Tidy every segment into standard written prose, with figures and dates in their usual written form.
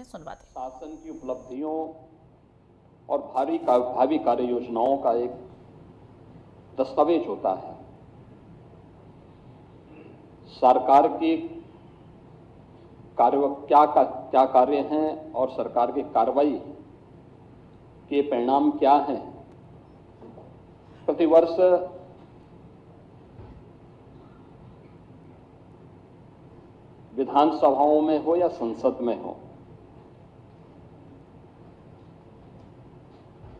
हैं, सुनवाते हैं। शासन की उपलब्धियों और भावी कार्य योजनाओं का एक दस्तावेज होता है। सरकार की क्या कार्य हैं और सरकार की कार्रवाई के परिणाम क्या हैं, प्रतिवर्ष विधानसभाओं में हो या संसद में हो,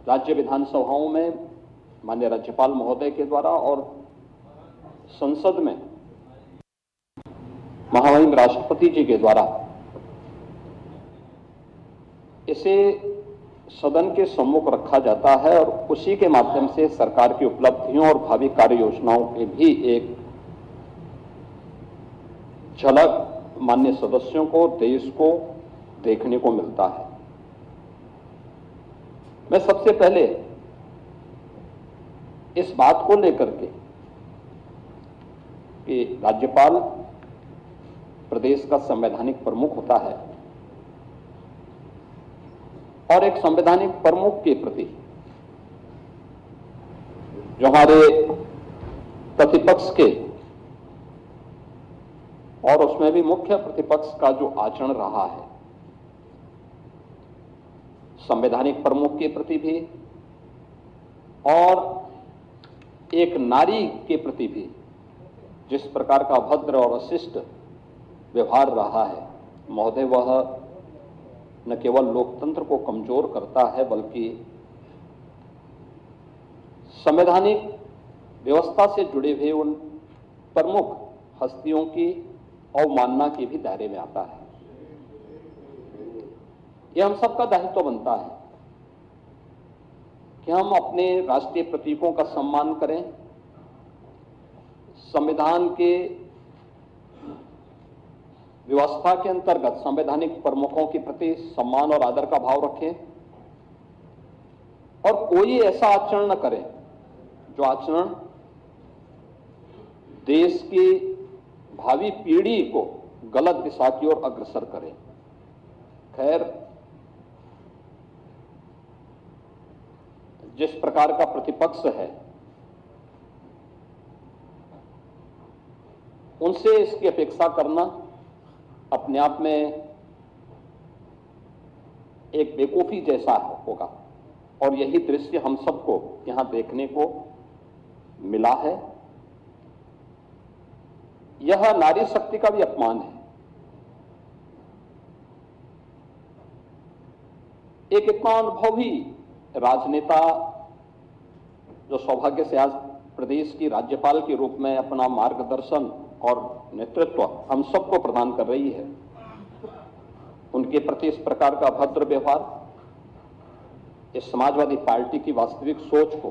राज्य विधानसभाओं में माननीय राज्यपाल महोदय के द्वारा और संसद में महामहिम राष्ट्रपति जी के द्वारा इसे सदन के सम्मुख रखा जाता है और उसी के माध्यम से सरकार की उपलब्धियों और भावी कार्य योजनाओं की भी एक झलक माननीय सदस्यों को, देश को देखने को मिलता है। मैं सबसे पहले इस बात को लेकर के कि राज्यपाल प्रदेश का संवैधानिक प्रमुख होता है और एक संवैधानिक प्रमुख के प्रति जो हमारे प्रतिपक्ष के और उसमें भी मुख्य प्रतिपक्ष का जो आचरण रहा है, संवैधानिक प्रमुख के प्रति भी और एक नारी के प्रति भी जिस प्रकार का अभद्र और अशिष्ट व्यवहार रहा है, महोदय, वह न केवल लोकतंत्र को कमजोर करता है बल्कि संवैधानिक व्यवस्था से जुड़े हुए उन प्रमुख हस्तियों की अवमानना के भी दायरे में आता है। यह हम सबका दायित्व बनता है कि हम अपने राष्ट्रीय प्रतीकों का सम्मान करें, संविधान के व्यवस्था के अंतर्गत संवैधानिक प्रमुखों के प्रति सम्मान और आदर का भाव रखें और कोई ऐसा आचरण न करें जो आचरण देश की भावी पीढ़ी को गलत दिशा की ओर अग्रसर करे। खैर, जिस प्रकार का प्रतिपक्ष है उनसे इसकी अपेक्षा करना अपने आप में एक बेवकूफी जैसा होगा और यही दृश्य हम सबको यहां देखने को मिला है। यह नारी शक्ति का भी अपमान है। एक इतना अनुभवी राजनेता जो सौभाग्य से आज प्रदेश की राज्यपाल के रूप में अपना मार्गदर्शन और नेतृत्व हम सबको प्रदान कर रही है, उनके प्रति इस प्रकार का अभद्र व्यवहार इस समाजवादी पार्टी की वास्तविक सोच को,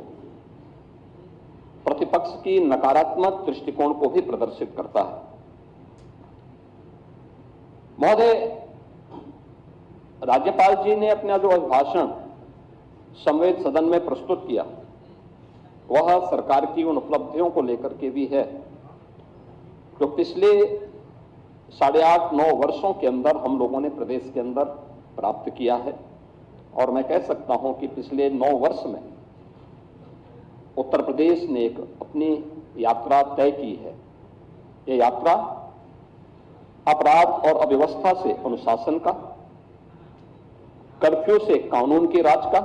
प्रतिपक्ष की नकारात्मक दृष्टिकोण को भी प्रदर्शित करता है। महोदय, राज्यपाल जी ने अपना जो अभिभाषण संवेद सदन में प्रस्तुत किया वह सरकार की उन उपलब्धियों को लेकर के भी है जो पिछले 8.5-9 वर्षों के अंदर हम लोगों ने प्रदेश के अंदर प्राप्त किया है। और मैं कह सकता हूं कि पिछले 9 वर्ष में उत्तर प्रदेश ने एक अपनी यात्रा तय की है। यह यात्रा अपराध और अव्यवस्था से अनुशासन का, कर्फ्यू से कानून के राज का,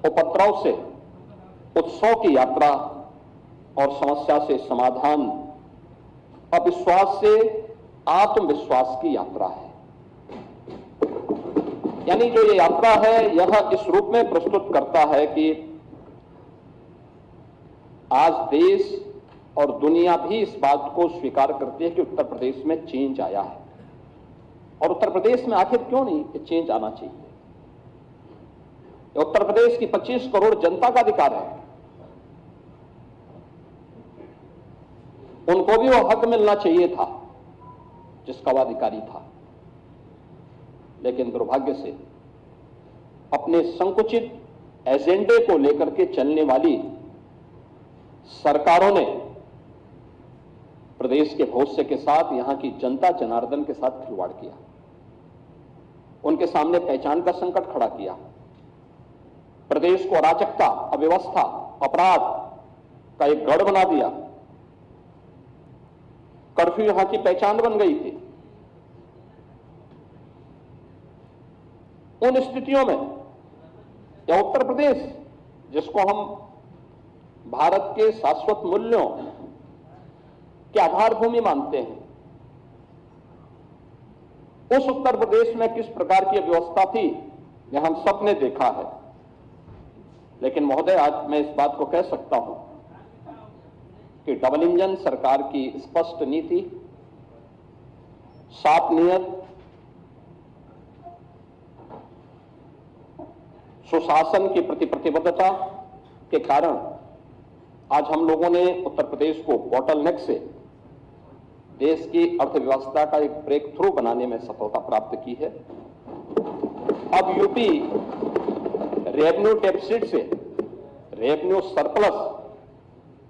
उपद्रव से उत्सव की यात्रा और समस्या से समाधान, अविश्वास से आत्मविश्वास की यात्रा है। यानी जो ये यात्रा है यह इस रूप में प्रस्तुत करता है कि आज देश और दुनिया भी इस बात को स्वीकार करती है कि उत्तर प्रदेश में चेंज आया है। और उत्तर प्रदेश में आखिर क्यों नहीं ये चेंज आना चाहिए? उत्तर प्रदेश की 25 करोड़ जनता का अधिकार है, उनको भी वो हक मिलना चाहिए था जिसका वह अधिकारी था। लेकिन दुर्भाग्य से अपने संकुचित एजेंडे को लेकर के चलने वाली सरकारों ने प्रदेश के भविष्य के साथ, यहां की जनता जनार्दन के साथ खिलवाड़ किया। उनके सामने पहचान का संकट खड़ा किया। प्रदेश को अराजकता, अव्यवस्था, अपराध का एक गढ़ बना दिया। कर्फ्यू यहां की पहचान बन गई थी। उन स्थितियों में या उत्तर प्रदेश, जिसको हम भारत के शाश्वत मूल्यों की आधारभूमि मानते हैं, उस उत्तर प्रदेश में किस प्रकार की व्यवस्था थी यह हम सब ने देखा है। लेकिन महोदय, आज मैं इस बात को कह सकता हूं कि डबल इंजन सरकार की स्पष्ट नीति, साफ नियत, सुशासन की प्रति प्रतिबद्धता के कारण आज हम लोगों ने उत्तर प्रदेश को बॉटलनेक से देश की अर्थव्यवस्था का एक ब्रेक थ्रू बनाने में सफलता प्राप्त की है। अब यूपी रेवेन्यू डेफिसिट से रेवेन्यू सरप्लस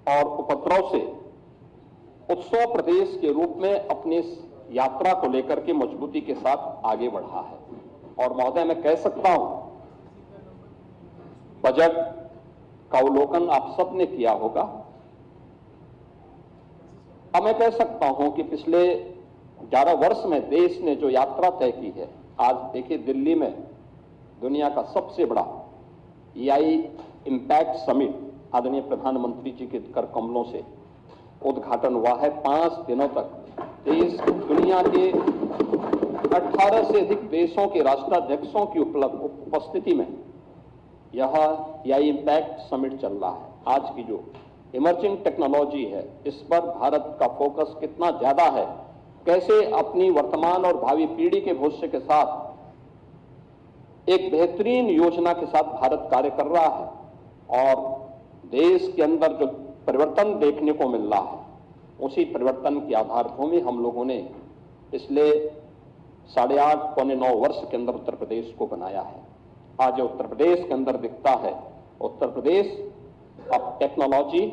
और उपद्रव से उत्सव प्रदेश के रूप में अपनी इस यात्रा को लेकर के मजबूती के साथ आगे बढ़ा है। और महोदय, मैं कह सकता हूं, बजट का अवलोकन आप सबने किया होगा। अब मैं कह सकता हूं कि पिछले 11 वर्ष में देश ने जो यात्रा तय की है, आज देखिए दिल्ली में दुनिया का सबसे बड़ा EI इम्पैक्ट समिट आदरणीय प्रधानमंत्री जी के कर कमलों से उद्घाटन हुआ है। 5 दिनों तक देश दुनिया के 18 से अधिक देशों के राष्ट्राध्यक्षों की उपस्थिति में यह EI इम्पैक्ट समिट चल रहा है। आज की जो इमर्जिंग टेक्नोलॉजी है, इस पर भारत का फोकस कितना ज्यादा है, कैसे अपनी वर्तमान और भावी पीढ़ी के भविष्य के साथ एक बेहतरीन योजना के साथ भारत कार्य कर रहा है। और देश के अंदर जो परिवर्तन देखने को मिल रहा है, उसी परिवर्तन की आधारभूमि हम लोगों ने पिछले 8.5 पौने 9 वर्ष के अंदर उत्तर प्रदेश को बनाया है। आज उत्तर प्रदेश के अंदर दिखता है, उत्तर प्रदेश अब टेक्नोलॉजी,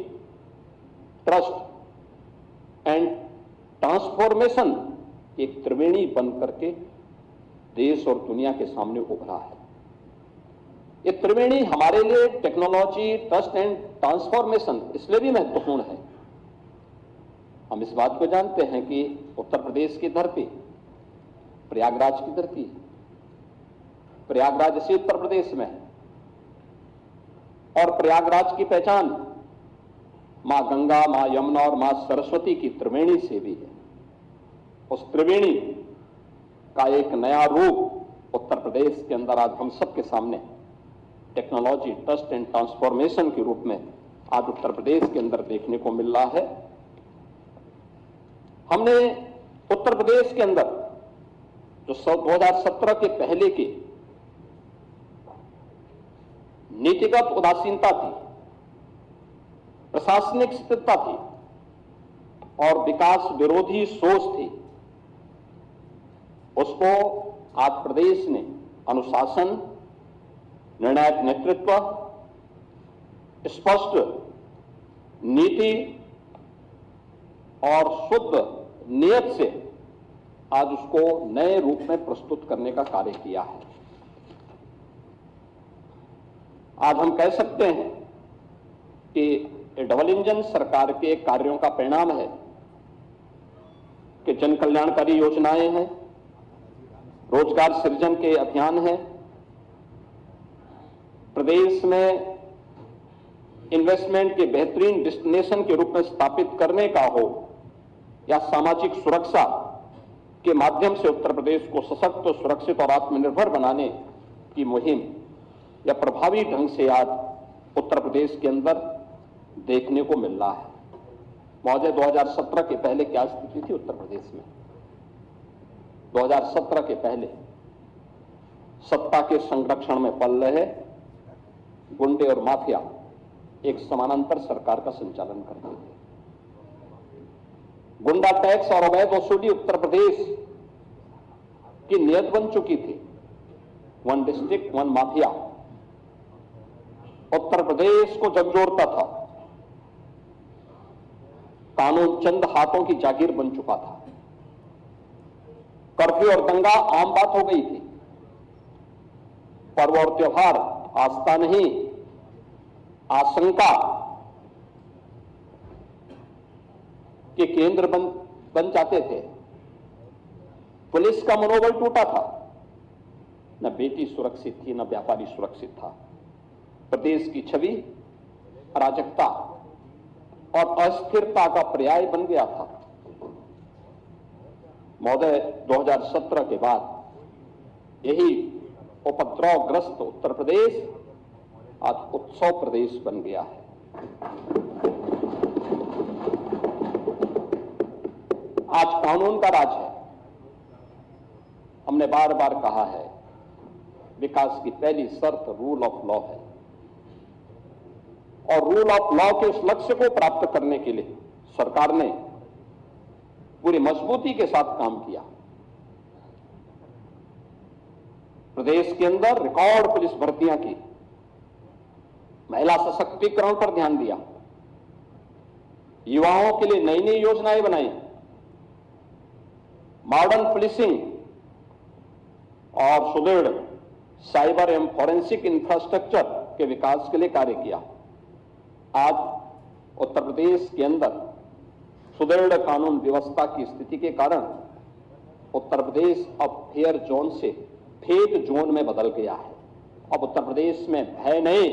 ट्रस्ट एंड ट्रांसफॉर्मेशन एक त्रिवेणी बन करके देश और दुनिया के सामने उभरा है। ये त्रिवेणी हमारे लिए टेक्नोलॉजी, ट्रस्ट एंड ट्रांसफॉर्मेशन इसलिए भी महत्वपूर्ण है। हम इस बात को जानते हैं कि उत्तर प्रदेश की धरती प्रयागराज की धरती है। प्रयागराज इसी उत्तर प्रदेश में है और प्रयागराज की पहचान मां गंगा, मां यमुना और मां सरस्वती की त्रिवेणी से भी है। उस त्रिवेणी का एक नया रूप उत्तर प्रदेश के अंदर आज हम सबके सामने टेक्नोलॉजी, ट्रस्ट एंड ट्रांसफॉर्मेशन के रूप में आज उत्तर प्रदेश के अंदर देखने को मिल रहा है। हमने उत्तर प्रदेश के अंदर जो 2017 के पहले की नीतिगत उदासीनता थी, प्रशासनिक स्थिरता थी और विकास विरोधी सोच थी, उसको आज प्रदेश ने अनुशासन, निर्णायक नेतृत्व, स्पष्ट नीति और शुद्ध नियत से आज उसको नए रूप में प्रस्तुत करने का कार्य किया है। आज हम कह सकते हैं कि डबल इंजन सरकार के कार्यों का परिणाम है कि जन कल्याणकारी योजनाएं हैं, रोजगार सृजन के अभियान हैं, प्रदेश में इन्वेस्टमेंट के बेहतरीन डेस्टिनेशन के रूप में स्थापित करने का हो या सामाजिक सुरक्षा के माध्यम से उत्तर प्रदेश को सशक्त, सुरक्षित और आत्मनिर्भर बनाने की मुहिम या प्रभावी ढंग से आज उत्तर प्रदेश के अंदर देखने को मिल रहा है। महोदय, 2017 के पहले क्या स्थिति थी उत्तर प्रदेश में? 2017 के पहले सत्ता के संरक्षण में पल रहे गुंडे और माफिया एक समानांतर सरकार का संचालन करते थे। गुंडा टैक्स और अवैध वसूली उत्तर प्रदेश की नियत बन चुकी थी। 1 डिस्ट्रिक्ट 1 माफिया उत्तर प्रदेश को झकझोरता था। कानून चंद हाथों की जागीर बन चुका था। कर्फ्यू और दंगा आम बात हो गई थी। पर्व और त्योहार आस्था नहीं आशंका के केंद्र बन जाते थे। पुलिस का मनोबल टूटा था, न बेटी सुरक्षित थी, न व्यापारी सुरक्षित था। प्रदेश की छवि अराजकता और अस्थिरता का पर्याय बन गया था। महोदय, 2017 के बाद यही उपद्रवग्रस्त उत्तर प्रदेश आज उत्सव प्रदेश बन गया है। आज कानून का राज है। हमने बार बार कहा है, विकास की पहली शर्त रूल ऑफ लॉ है, और रूल ऑफ लॉ के उस लक्ष्य को प्राप्त करने के लिए सरकार ने पूरी मजबूती के साथ काम किया। प्रदेश के अंदर रिकॉर्ड पुलिस भर्तियां की, महिला सशक्तिकरण पर ध्यान दिया, युवाओं के लिए नई नई योजनाएं बनाई, मॉडर्न पुलिसिंग और सुदृढ़ साइबर एवं फॉरेंसिक इंफ्रास्ट्रक्चर के विकास के लिए कार्य किया। आज उत्तर प्रदेश के अंदर सुदृढ़ कानून व्यवस्था की स्थिति के कारण उत्तर प्रदेश अब फेयर जोन से फेक जोन में बदल गया है। अब उत्तर प्रदेश में भय नहीं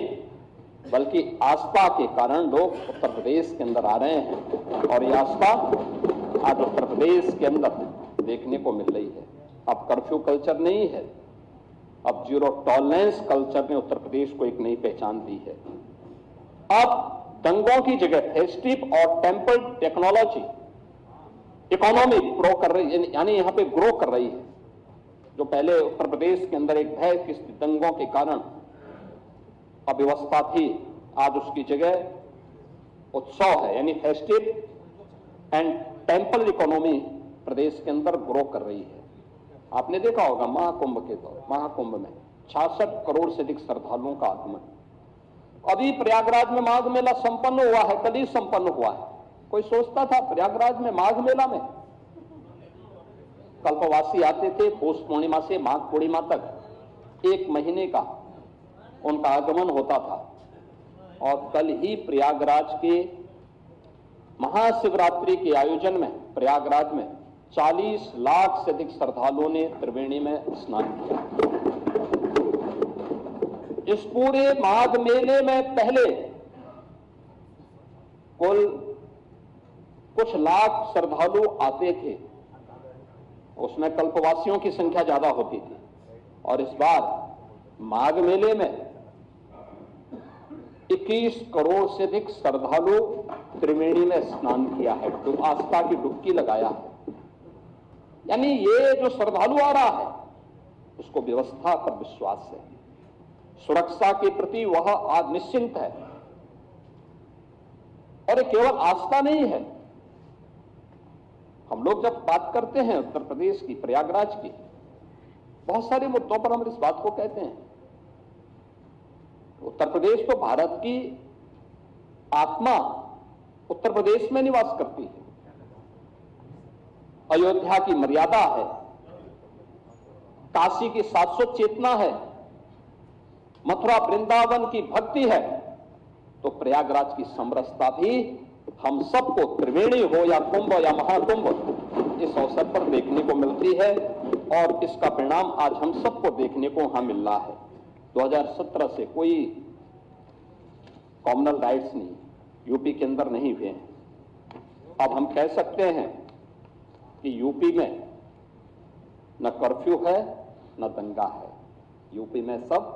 बल्कि आस्था के कारण लोग उत्तर प्रदेश के अंदर आ रहे हैं, और यह आस्था आज उत्तर प्रदेश के अंदर देखने को मिल रही है। अब कर्फ्यू कल्चर नहीं है, अब जीरो टॉलरेंस कल्चर ने उत्तर प्रदेश को एक नई पहचान दी है। अब दंगों की जगह फेस्टिव और टेम्पल टेक्नोलॉजी इकोनॉमी ग्रो कर रही है, यानी यहां पे ग्रो कर रही है। जो पहले उत्तर प्रदेश के अंदर एक भय की दंगों के कारण अव्यवस्था थी, आज उसकी जगह उत्सव है, यानी फेस्टिव एंड टेम्पल इकोनॉमी प्रदेश के अंदर ग्रो कर रही है। आपने देखा होगा महाकुंभ में 66 करोड़ से अधिक श्रद्धालुओं का आगमन। अभी प्रयागराज में माघ मेला संपन्न हुआ है, कल ही संपन्न हुआ है। कोई सोचता था प्रयागराज में माघ मेला में कल्पवासी आते थे, पौष पूर्णिमा से माघ पूर्णिमा तक 1 महीने का उनका आगमन होता था, और कल ही प्रयागराज के महाशिवरात्रि के आयोजन में प्रयागराज में 40 लाख से अधिक श्रद्धालुओं ने त्रिवेणी में स्नान किया। इस पूरे माघ मेले में पहले कुल कुछ लाख श्रद्धालु आते थे, उसमें कल्पवासियों की संख्या ज्यादा होती थी, और इस बार माघ मेले में 21 करोड़ से अधिक श्रद्धालु त्रिवेणी में स्नान किया है, तो आस्था की डुबकी लगाया है। यानी ये जो श्रद्धालु आ रहा है उसको व्यवस्था पर विश्वास है, सुरक्षा के प्रति वह आज निश्चिंत है, और ये केवल आस्था नहीं है। हम लोग जब बात करते हैं उत्तर प्रदेश की, प्रयागराज की, बहुत सारे मुद्दों पर हम इस बात को कहते हैं। उत्तर प्रदेश तो भारत की आत्मा उत्तर प्रदेश में निवास करती है। अयोध्या की मर्यादा है, काशी की शाश्वत चेतना है, मथुरा वृंदावन की भक्ति है, तो प्रयागराज की समरसता भी हम सबको त्रिवेणी हो या कुंभ या महाकुंभ इस अवसर पर देखने को मिलती है, और इसका परिणाम आज हम सबको देखने को वहां मिल रहा है। 2017 से कोई कॉमनल राइट्स नहीं यूपी के अंदर नहीं हुए हैं। अब हम कह सकते हैं कि यूपी में न कर्फ्यू है न दंगा है, यूपी में सब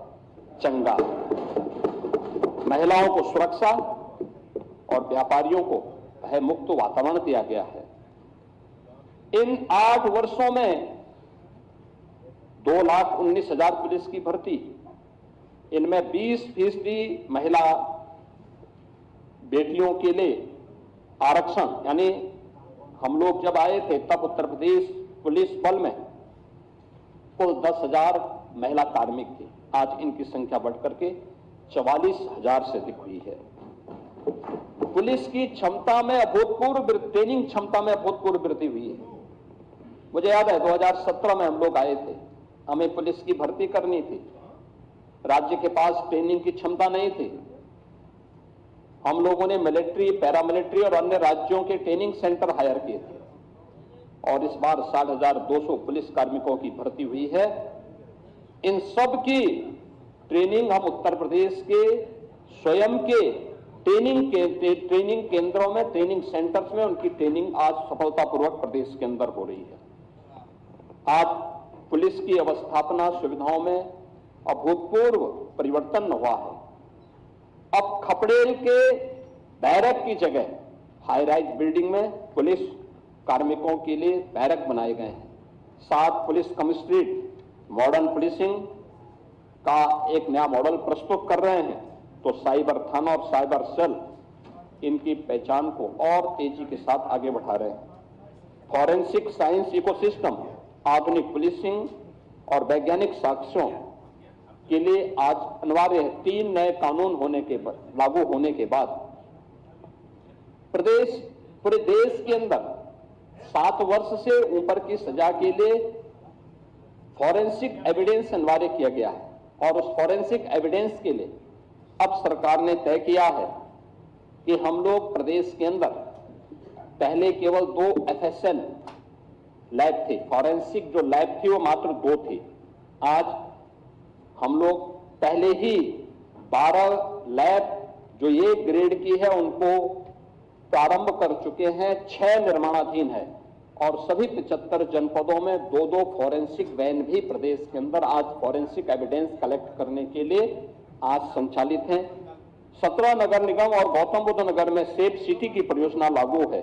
चंगा है। महिलाओं को सुरक्षा और व्यापारियों को भय मुक्त वातावरण दिया गया है। इन 8 वर्षों में 2,19,000 पुलिस की भर्ती, इनमें 20% महिला बेटियों के लिए आरक्षण, यानी हम लोग जब आए थे तब उत्तर प्रदेश पुलिस बल में कुल 10,000 महिला कार्मिक थे, आज इनकी संख्या बढ़कर के 44,000 से अधिक हुई है। पुलिस की क्षमता में अभूतपूर्व ट्रेनिंग क्षमता में अभूतपूर्व वृद्धि हुई है। मुझे याद है 2017 में हम लोग आए थे, हमें पुलिस की भर्ती करनी थी, राज्य के पास ट्रेनिंग की क्षमता नहीं थी। हम लोगों ने मिलिट्री, पैरामिलिट्री और अन्य राज्यों के ट्रेनिंग सेंटर हायर किए थे और इस बार 60,200 पुलिस कार्मिकों की भर्ती हुई है। इन सब की ट्रेनिंग हम उत्तर प्रदेश के स्वयं के ट्रेनिंग केंद्रों में, ट्रेनिंग सेंटर्स में उनकी ट्रेनिंग आज सफलतापूर्वक प्रदेश के अंदर हो रही है। आज पुलिस की अवस्थापना सुविधाओं में अभूतपूर्व परिवर्तन हुआ है। अब खपड़ेल के बैरक की जगह हाई राइज बिल्डिंग में पुलिस कार्मिकों के लिए बैरक बनाए गए हैं। 7 पुलिस कमिश्नरेट मॉडर्न पुलिसिंग का एक नया मॉडल प्रस्तुत कर रहे हैं। तो साइबर थाना और साइबर सेल इनकी पहचान को और तेजी के साथ आगे बढ़ा रहे हैं। फॉरेंसिक साइंस इकोसिस्टम, आधुनिक पुलिसिंग और वैज्ञानिक साक्ष्यों के लिए आज अनिवार्य है। 3 नए कानून लागू होने के बाद पूरे देश के अंदर 7 वर्ष से ऊपर की सजा के लिए फॉरेंसिक एविडेंस अनिवार्य किया गया है और उस फॉरेंसिक एविडेंस के लिए अब सरकार ने तय किया है कि हम लोग प्रदेश के अंदर पहले केवल 2 FSL लैब थे, फॉरेंसिक जो लैब थी वो मात्र 2 थी। आज हम लोग पहले ही 12 लैब जो ये ग्रेड की है उनको प्रारंभ कर चुके हैं। 6 निर्माणाधीन है और सभी 75 जनपदों में 2-2 फॉरेंसिक वैन भी प्रदेश के अंदर आज फॉरेंसिक एविडेंस कलेक्ट करने के लिए आज संचालित हैं। 17 नगर निगम और गौतम बुद्ध नगर में सेफ सिटी की परियोजना लागू है।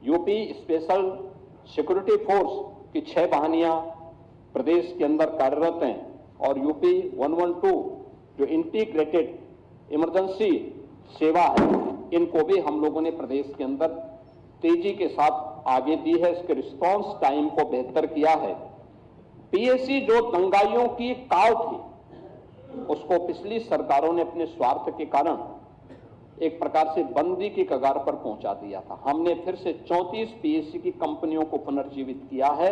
यूपी स्पेशल सिक्योरिटी फोर्स की 6 वाहिनियां प्रदेश के अंदर कार्यरत हैं और यूपी 112 जो इंटीग्रेटेड इमरजेंसी सेवा है, इनको भी हम लोगों ने प्रदेश के अंदर तेजी के साथ आगे दी है। इसके रिस्पांस टाइम को बेहतर किया है। पीएसी जो दंगाइयों की काल थी उसको पिछली सरकारों ने अपने स्वार्थ के कारण एक प्रकार से बंदी की कगार पर पहुंचा दिया था। हमने फिर से 34 पीएसी की कंपनियों को पुनर्जीवित किया है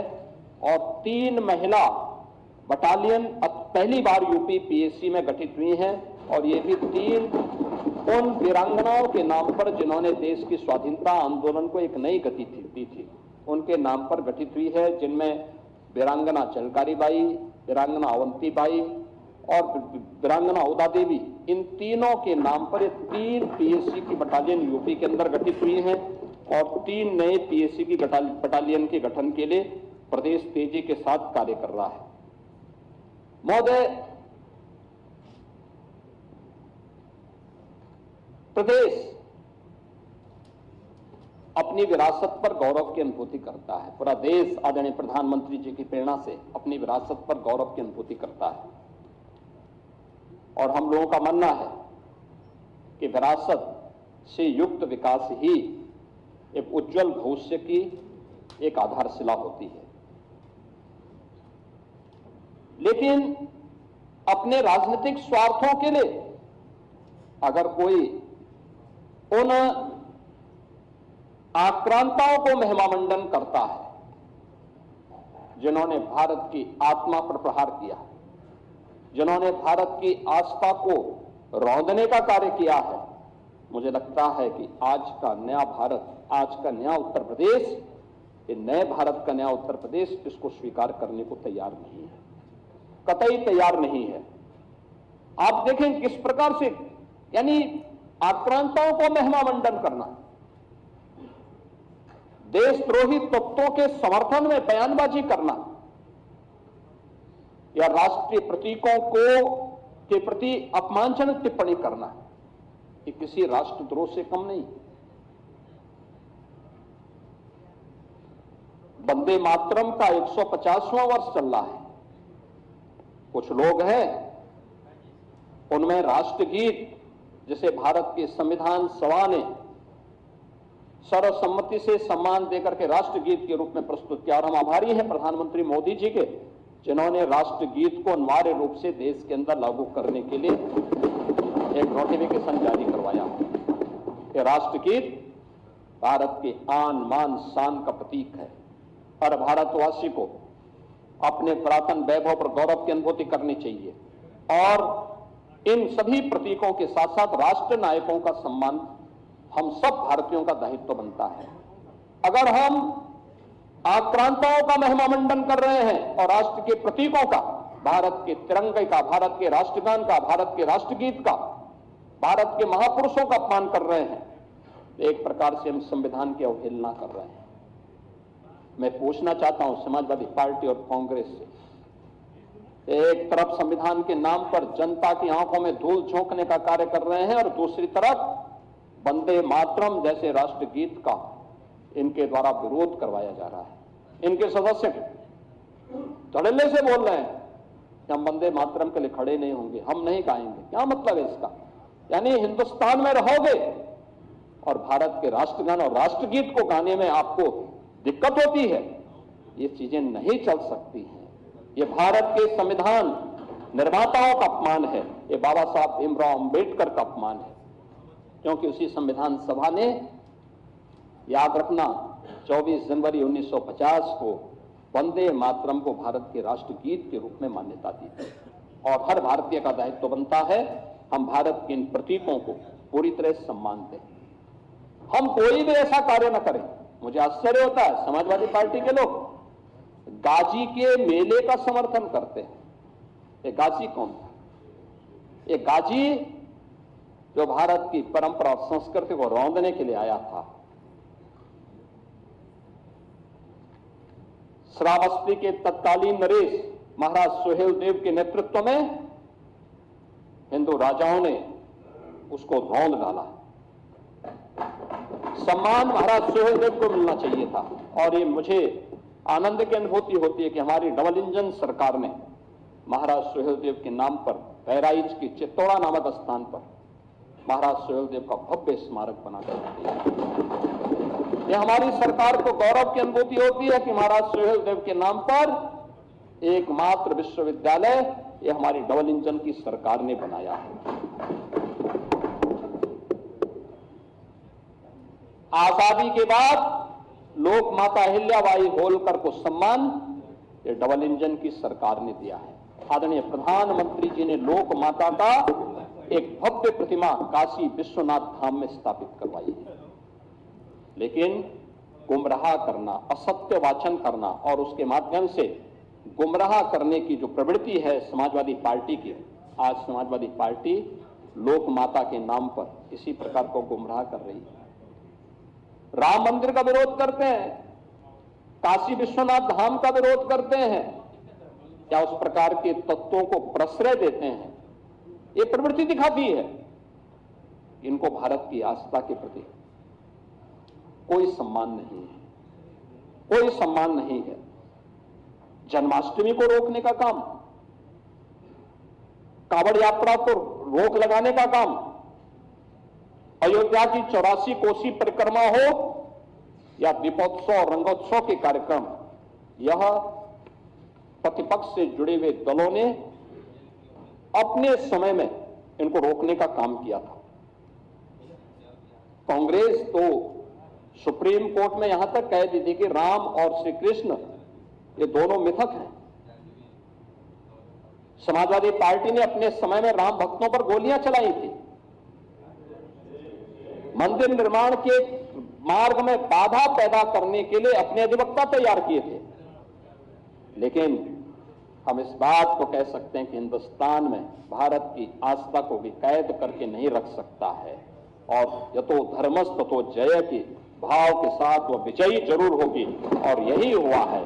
और 3 महिला बटालियन अब पहली बार यूपी पीएसी में गठित हुई हैं और ये भी 3 उन वीरांगनाओं के नाम पर जिन्होंने देश की स्वाधीनता आंदोलन को एक नई गति दी थी, उनके नाम पर गठित हुई है, जिनमें वीरांगना चलकारी बाई, वीरांगना अवंती बाई और वीरांगना उदा देवी, इन तीनों के नाम पर 3 पीएसी की बटालियन यूपी के अंदर गठित हुई हैं और 3 नए पीएसी की बटालियन के गठन के लिए प्रदेश तेजी के साथ कार्य कर रहा है। महोदय, प्रदेश अपनी विरासत पर गौरव की अनुभूति करता है। पूरा देश आदरणीय प्रधानमंत्री जी की प्रेरणा से अपनी विरासत पर गौरव की अनुभूति करता है और हम लोगों का मानना है कि विरासत से युक्त विकास ही एक उज्जवल भविष्य की एक आधारशिला होती है। लेकिन अपने राजनीतिक स्वार्थों के लिए अगर कोई उन आक्रांताओं को महिमामंडन करता है जिन्होंने भारत की आत्मा पर प्रहार किया, जिन्होंने भारत की आस्था को रौंदने का कार्य किया है, मुझे लगता है कि आज का नया भारत, आज का नया उत्तर प्रदेश, ये नए भारत का नया उत्तर प्रदेश इसको स्वीकार करने को तैयार नहीं है, कतई तैयार नहीं है। आप देखें किस प्रकार से, यानी आक्रांताओं को महिमामंडन करना, देशद्रोही तत्वों के समर्थन में बयानबाजी करना या राष्ट्रीय प्रतीकों के प्रति अपमानजनक टिप्पणी करना, ये किसी राष्ट्रद्रोह से कम नहीं। वंदे मातरम का 150वां वर्ष चल रहा है। कुछ लोग हैं उनमें राष्ट्रगीत, जिसे भारत के संविधान सभा ने सर्वसम्मति से सम्मान देकर के राष्ट्रगीत के रूप में प्रस्तुत किया और हम आभारी हैं प्रधानमंत्री मोदी जी के, जिन्होंने राष्ट्रगीत को अनिवार्य रूप से देश के अंदर लागू करने के लिए एक नोटिफिकेशन जारी करवाया। ये राष्ट्रगीत भारत के आन मान शान का प्रतीक है। हर भारतवासी को अपने पुरातन वैभव पर गौरव की अनुभूति करनी चाहिए। और इन सभी प्रतीकों के साथ साथ राष्ट्र नायकों का सम्मान हम सब भारतीयों का दायित्व बनता है। अगर हम आक्रांताओं का महिमा मंडन कर रहे हैं और राष्ट्र के प्रतीकों का, भारत के तिरंगे का, भारत के राष्ट्रगान का, भारत के राष्ट्रगीत का, भारत के महापुरुषों का अपमान कर रहे हैं, तो एक प्रकार से हम संविधान की अवहेलना कर रहे हैं। मैं पूछना चाहता हूं समाजवादी पार्टी और कांग्रेस से, एक तरफ संविधान के नाम पर जनता की आंखों में धूल झोंकने का कार्य कर रहे हैं और दूसरी तरफ वंदे मातरम जैसे राष्ट्रगीत का इनके द्वारा विरोध करवाया जा रहा है। इनके सदस्य धड़ल्ले से बोल रहे हैं कि हम वंदे मातरम के लिए खड़े नहीं होंगे, हम नहीं गाएंगे। क्या मतलब है इसका? यानी हिंदुस्तान में रहोगे और भारत के राष्ट्रगान और राष्ट्रगीत को गाने में आपको दिक्कत होती है। ये चीजें नहीं चल सकती हैं। ये भारत के संविधान निर्माताओं का अपमान है, ये बाबा साहब भीमराव अंबेडकर का अपमान है, क्योंकि उसी संविधान सभा ने, याद रखना, 24 जनवरी 1950 को वंदे मातरम को भारत के राष्ट्रगीत के रूप में मान्यता दी थी। और हर भारतीय का दायित्व बनता है हम भारत के इन प्रतीकों को पूरी तरह सम्मान दें। हम कोई भी ऐसा कार्य न करें। मुझे आश्चर्य होता है, समाजवादी पार्टी के लोग गाजी के मेले का समर्थन करते हैं। ये गाजी कौन था? ये गाजी जो भारत की परंपरा और संस्कृति को रौंदने के लिए आया था। श्रावस्ती के तत्कालीन नरेश महाराज सुहेलदेव के नेतृत्व में हिंदू राजाओं ने उसको रौंद डाला। सम्मान महाराज सुहेलदेव को मिलना चाहिए था। और ये मुझे आनंद की अनुभूति होती है कि हमारी डबल इंजन सरकार ने महाराज सुहेलदेव के नाम पर बहराइच की चित्तौड़ा नामक स्थान पर महाराज सुहेलदेव का भव्य स्मारक बना दिया। यह हमारी सरकार को गौरव की अनुभूति होती है कि महाराज सुहेलदेव के नाम पर एकमात्र विश्वविद्यालय यह हमारी डबल इंजन की सरकार ने बनाया है। आजादी के बाद लोक माता अहिल्याबाई होलकर को सम्मान ये डबल इंजन की सरकार ने दिया है। आदरणीय प्रधानमंत्री जी ने लोक माता का एक भव्य प्रतिमा काशी विश्वनाथ धाम में स्थापित करवाई है। लेकिन गुमराह करना, असत्य वाचन करना और उसके माध्यम से गुमराह करने की जो प्रवृत्ति है समाजवादी पार्टी की, आज समाजवादी पार्टी लोक माता के नाम पर इसी प्रकार को गुमराह कर रही है। राम मंदिर का विरोध करते हैं, काशी विश्वनाथ धाम का विरोध करते हैं, क्या उस प्रकार के तत्वों को प्रश्रय देते हैं। ये प्रवृत्ति दिखाती है इनको भारत की आस्था के प्रति कोई सम्मान नहीं है, कोई सम्मान नहीं है। जन्माष्टमी को रोकने का काम, कांवड़ यात्रा को रोक लगाने का काम, अयोध्या की 84 कोसी परिक्रमा हो या दीपोत्सव और रंगोत्सव के कार्यक्रम, यह प्रतिपक्ष से जुड़े हुए दलों ने अपने समय में इनको रोकने का काम किया था। कांग्रेस तो सुप्रीम कोर्ट में यहां तक कह दी थी कि राम और श्री कृष्ण ये दोनों मिथक हैं। समाजवादी पार्टी ने अपने समय में राम भक्तों पर गोलियां चलाई थी, मंदिर निर्माण के मार्ग में बाधा पैदा करने के लिए अपने अधिवक्ता तैयार किए थे। लेकिन हम इस बात को कह सकते हैं कि हिंदुस्तान में भारत की आस्था को भी कैद करके नहीं रख सकता है और यतो धर्मस् ततो जय के भाव के साथ वह विजयी जरूर होगी, और यही हुआ है।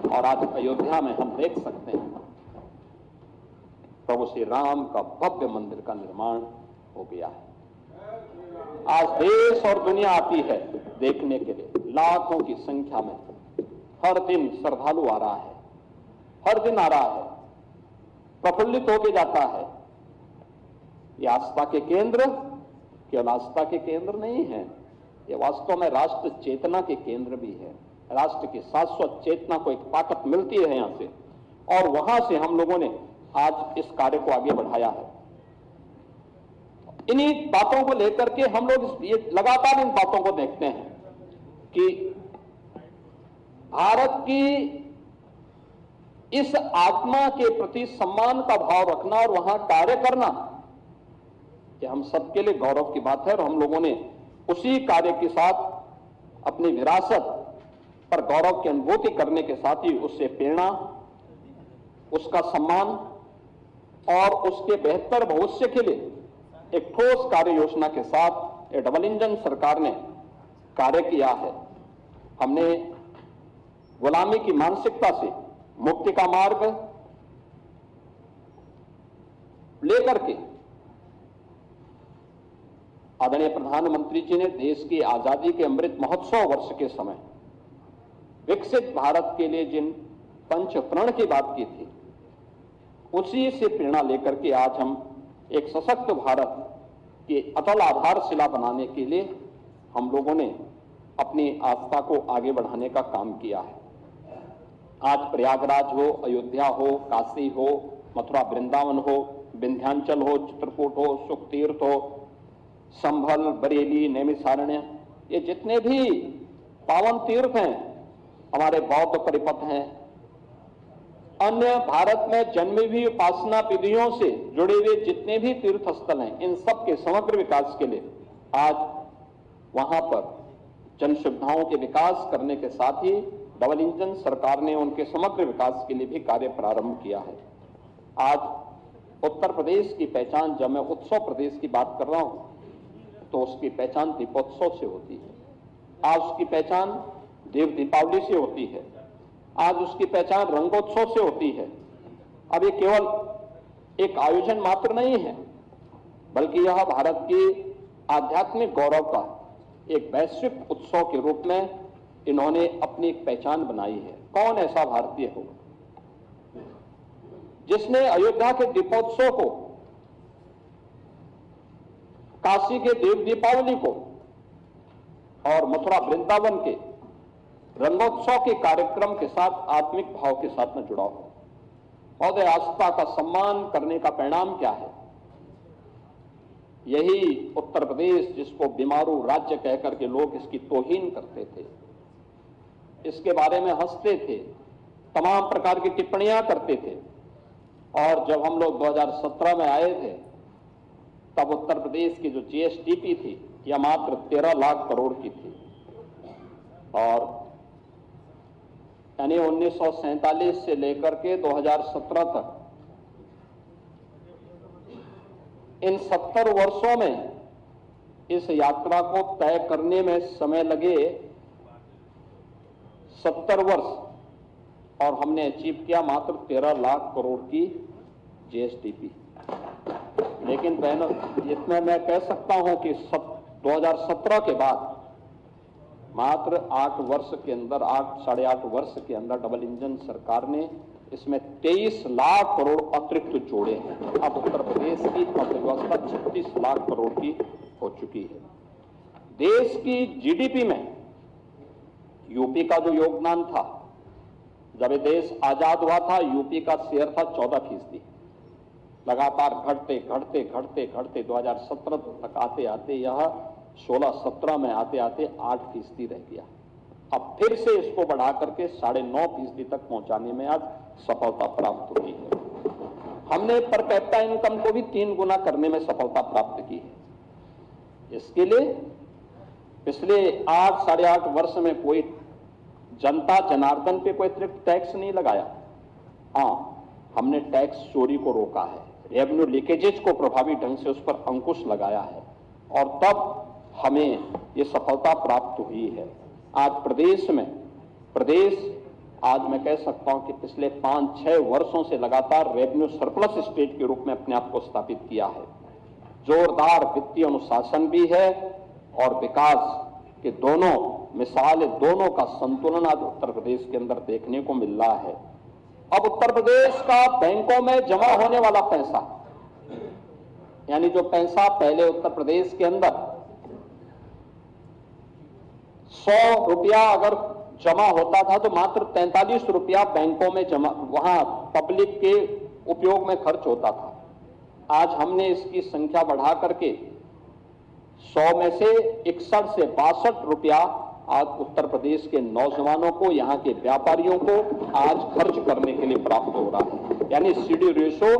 और आज अयोध्या में हम देख सकते हैं प्रभु श्री राम का भव्य मंदिर का निर्माण हो गया है। आज देश और दुनिया आती है देखने के लिए, लाखों की संख्या में हर दिन श्रद्धालु आ रहा है, हर दिन आ रहा है, प्रफुल्लित होके जाता है। ये आस्था के केंद्र केवल आस्था के केंद्र नहीं है, ये वास्तव में राष्ट्र चेतना के केंद्र भी है। राष्ट्र की शाश्वत चेतना को एक ताकत मिलती है यहां से, और वहां से हम लोगों ने आज इस कार्य को आगे बढ़ाया है। इन्हीं बातों को लेकर के हम लोग ये लगातार इन बातों को देखते हैं कि भारत की इस आत्मा के प्रति सम्मान का भाव रखना और वहां कार्य करना, ये हम सबके लिए गौरव की बात है। और हम लोगों ने उसी कार्य के साथ अपनी विरासत पर गौरव की अनुभूति करने के साथ ही उससे प्रेरणा, उसका सम्मान और उसके बेहतर भविष्य के लिए एक ठोस कार्य योजना के साथ ये डबल इंजन सरकार ने कार्य किया है। हमने गुलामी की मानसिकता से मुक्ति का मार्ग लेकर के आदरणीय प्रधानमंत्री जी ने देश की आजादी के अमृत महोत्सव वर्ष के समय विकसित भारत के लिए जिन पंच प्रण की बात की थी, उसी से प्रेरणा लेकर के आज हम एक सशक्त भारत की अटल आधारशिला बनाने के लिए हम लोगों ने अपनी आस्था को आगे बढ़ाने का काम किया है। आज प्रयागराज हो, अयोध्या हो, काशी हो, मथुरा वृंदावन हो, विंध्याचल हो, चित्रकूट हो, सुखतीर्थ हो, संभल, बरेली, नैमिषारण्य, ये जितने भी पावन तीर्थ हैं, हमारे बौद्ध परिपथ हैं, अन्य भारत में जन्मी हुई उपासना विधियों से जुड़े हुए जितने भी तीर्थ स्थल हैं, इन सब के समग्र विकास के लिए आज वहां पर जन सुविधाओं के विकास करने के साथ ही डबल इंजन सरकार ने उनके समग्र विकास के लिए भी कार्य प्रारंभ किया है। आज उत्तर प्रदेश की पहचान, जब मैं उत्सव प्रदेश की बात कर रहा हूं तो उसकी पहचान दीपोत्सव से होती है। आज उसकी पहचान देव दीपावली से होती है। आज उसकी पहचान रंगोत्सव से होती है। अब ये केवल एक आयोजन मात्र नहीं है, बल्कि यह भारत की आध्यात्मिक गौरव का एक वैश्विक उत्सव के रूप में इन्होंने अपनी एक पहचान बनाई है। कौन ऐसा भारतीय होगा जिसने अयोध्या के दीपोत्सव को, काशी के देव दीपावली को और मथुरा वृंदावन के रंगोत्सव के कार्यक्रम के साथ आत्मिक भाव के साथ में जुड़ा हो। और आस्था का सम्मान करने का परिणाम क्या है? यही उत्तर प्रदेश, जिसको बीमारू राज्य कहकर के लोग इसकी तौहीन करते थे, इसके बारे में हंसते थे, तमाम प्रकार की टिप्पणियां करते थे, और जब हम लोग 2017 में आए थे तब उत्तर प्रदेश की जो जीएसडीपी थी यह मात्र 13 लाख करोड़ की थी। और यानी 1947 से लेकर के 2017 तक इन 70 वर्षों में इस यात्रा को तय करने में समय लगे 70 वर्ष, और हमने अचीव किया मात्र 13 लाख करोड़ की जीएसडीपी। लेकिन बहनों, इसमें मैं कह सकता हूं कि 2017 के बाद मात्र 8 वर्ष के अंदर, 8-8.5 वर्ष के अंदर डबल इंजन सरकार ने इसमें 23 लाख करोड़ अतिरिक्त जोड़े हैं। अब उत्तर प्रदेश की अर्थव्यवस्था 36 लाख करोड़ की हो चुकी है। देश की जीडीपी में यूपी का जो योगदान था, जब ये देश आजाद हुआ था, यूपी का शेयर था 14%। लगातार घटते घटते घटते घटते 2017 तक आते आते यह 16-17 में आते आते 8% रह गया। अब फिर से इसको बढ़ा करके 9.5% तक पहुंचाने में आज सफलता प्राप्त हुई है। हमने पर कैपिटा इनकम को भी 3 गुना करने में सफलता प्राप्त की है। इसके लिए पिछले 8-8.5 वर्ष में कोई जनता जनार्दन पे कोई अतिरिक्त टैक्स नहीं लगाया। हाँ, हमने टैक्स चोरी को रोका है, रेवेन्यू लीकेजेज को प्रभावी ढंग से उस पर अंकुश लगाया है, और तब हमें ये सफलता प्राप्त हुई है। आज प्रदेश आज मैं कह सकता हूं कि पिछले 5-6 वर्षों से लगातार रेवेन्यू सरप्लस स्टेट के रूप में अपने आप को स्थापित किया है। जोरदार वित्तीय अनुशासन भी है और विकास के दोनों मिसाल, दोनों का संतुलन आज उत्तर प्रदेश के अंदर देखने को मिल रहा है। अब उत्तर प्रदेश का बैंकों में जमा होने वाला पैसा, यानी जो पैसा पहले उत्तर प्रदेश के अंदर 100 रुपया अगर जमा होता था तो मात्र 43 रुपया बैंकों में जमा, वहां पब्लिक के उपयोग में खर्च होता था। आज हमने इसकी संख्या बढ़ा करके 100 में से 61 से 62 रुपया आज उत्तर प्रदेश के नौजवानों को, यहाँ के व्यापारियों को आज खर्च करने के लिए प्राप्त हो रहा है। यानी सीडी रेशो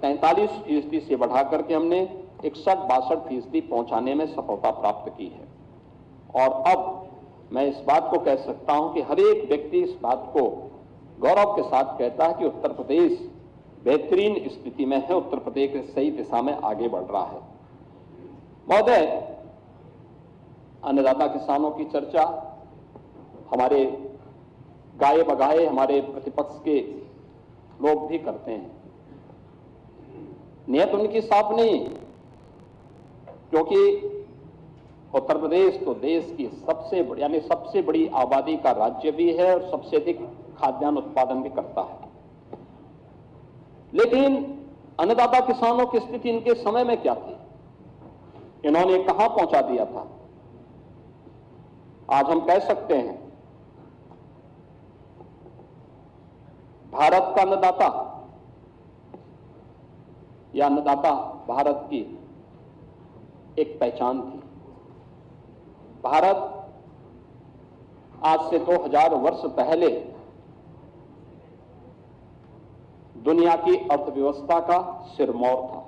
43% से बढ़ा करके हमने 61-62% पहुंचाने में सफलता प्राप्त की है। और अब मैं इस बात को कह सकता हूं कि हर एक व्यक्ति इस बात को गौरव के साथ कहता है कि उत्तर प्रदेश बेहतरीन स्थिति में है, उत्तर प्रदेश सही दिशा में आगे बढ़ रहा है। महोदय, अन्नदाता किसानों की चर्चा हमारे गाये बगाए हमारे प्रतिपक्ष के लोग भी करते हैं। नियत उनकी साफ नहीं, क्योंकि उत्तर प्रदेश तो देश की सबसे बड़ी आबादी का राज्य भी है और सबसे अधिक खाद्यान्न उत्पादन भी करता है। लेकिन अन्नदाता किसानों की स्थिति इनके समय में क्या थी, इन्होंने कहां पहुंचा दिया था? आज हम कह सकते हैं भारत का अन्नदाता या अन्नदाता भारत की एक पहचान थी। भारत आज से 2000 वर्ष पहले दुनिया की अर्थव्यवस्था का सिरमौर था।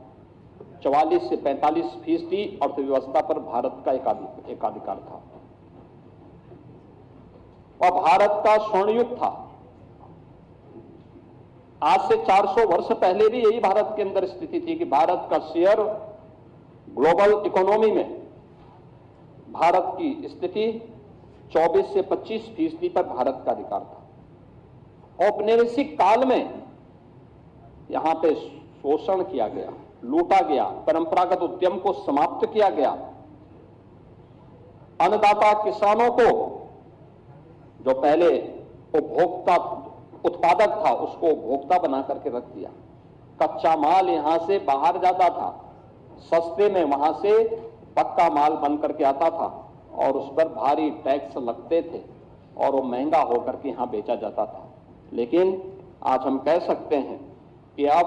44 से 45% अर्थव्यवस्था पर भारत का एकाधिकार था और भारत का स्वर्ण युग था। आज से 400 वर्ष पहले भी यही भारत के अंदर स्थिति थी कि भारत का शेयर ग्लोबल इकोनॉमी में भारत की स्थिति 24 से 25% पर भारत का अधिकार था। औपनिवेशिक काल में यहां पे शोषण किया गया, लूटा गया, परंपरागत उद्यम को समाप्त किया गया। अन्नदाता किसानों को जो पहले उपभोक्ता उत्पादक था उसको उपभोक्ता बना करके रख दिया। कच्चा माल यहां से बाहर जाता था, सस्ते में वहां से पक्का माल बन करके आता था और उस पर भारी टैक्स लगते थे और वो महंगा होकर के यहां बेचा जाता था। लेकिन आज हम कह सकते हैं कि अब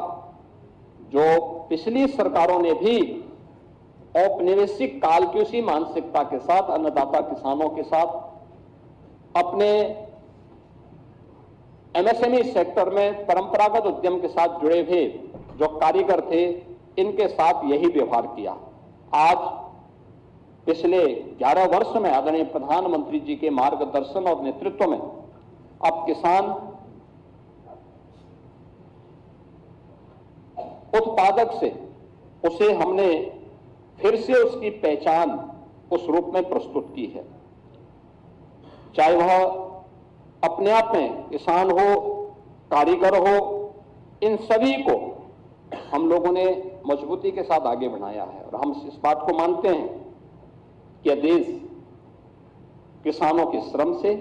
जो पिछली सरकारों ने भी औपनिवेशिक काल की उसी मानसिकता के साथ अन्नदाता किसानों के साथ अपने एमएसएमई सेक्टर में परंपरागत उद्यम के साथ जुड़े हुए जो कारीगर थे, इनके साथ यही व्यवहार किया। आज पिछले 11 वर्ष में आदरणीय प्रधानमंत्री जी के मार्गदर्शन और नेतृत्व में अब किसान उत्पादक से उसे हमने फिर से उसकी पहचान उस रूप में प्रस्तुत की है। चाहे वह अपने आप में किसान हो, कारीगर हो, इन सभी को हम लोगों ने मजबूती के साथ आगे बढ़ाया है और हम इस बात को मानते हैं कि देश किसानों के श्रम से,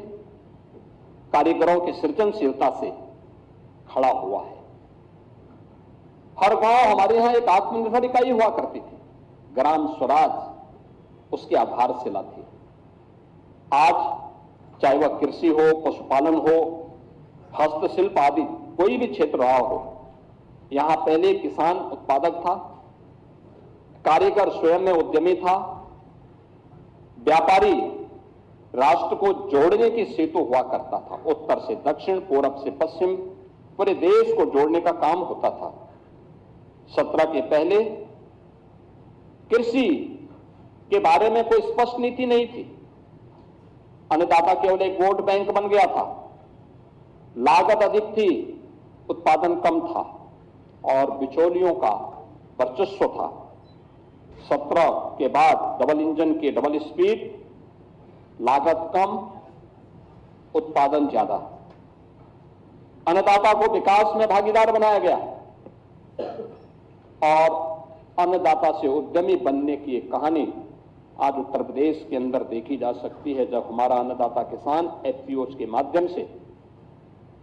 कारीगरों की सृजनशीलता से खड़ा हुआ है। हर गांव हमारे यहां एक आत्मनिर्भर इकाई हुआ करती थी, ग्राम स्वराज उसकी आधारशिला थी। आज चाहे वह कृषि हो, पशुपालन हो, हस्तशिल्प आदि कोई भी क्षेत्र रहा हो, यहां पहले किसान उत्पादक था, कारीगर स्वयं में उद्यमी था, व्यापारी राष्ट्र को जोड़ने की सेतु हुआ करता था। उत्तर से दक्षिण, पूरब से पश्चिम, पूरे देश को जोड़ने का काम होता था। 17 के पहले कृषि के बारे में कोई स्पष्ट नीति नहीं थी। अन्नदाता केवल एक वोट बैंक बन गया था, लागत अधिक थी, उत्पादन कम था और बिचौलियों का वर्चस्व था। 17 के बाद डबल इंजन की डबल स्पीड, लागत कम, उत्पादन ज्यादा। अन्नदाता को विकास में भागीदार बनाया गया और अन्नदाता से उद्यमी बनने की एक कहानी आज उत्तर प्रदेश के अंदर देखी जा सकती है। जब हमारा अन्नदाता किसान एफपीओज के माध्यम से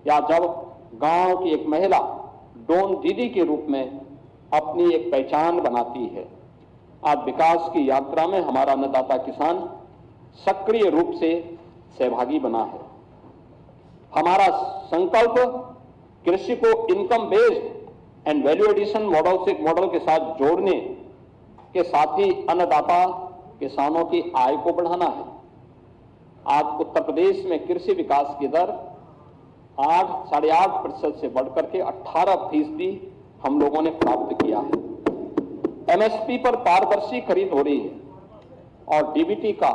या जब गांव की एक महिला डोन दीदी के रूप में अपनी एक पहचान बनाती है, आज विकास की यात्रा में हमारा अन्नदाता किसान सक्रिय रूप से सहभागी बना है। हमारा संकल्प कृषि को income based and value edition model के साथ जोड़ने के साथ ही अन्नदाता किसानों की आय को बढ़ाना है। आज उत्तर प्रदेश में कृषि विकास की दर 8-8.5% से बढ़कर के 18% हम लोगों ने प्राप्त किया है। एमएसपी पर पारदर्शी खरीद हो रही है और डीबीटी का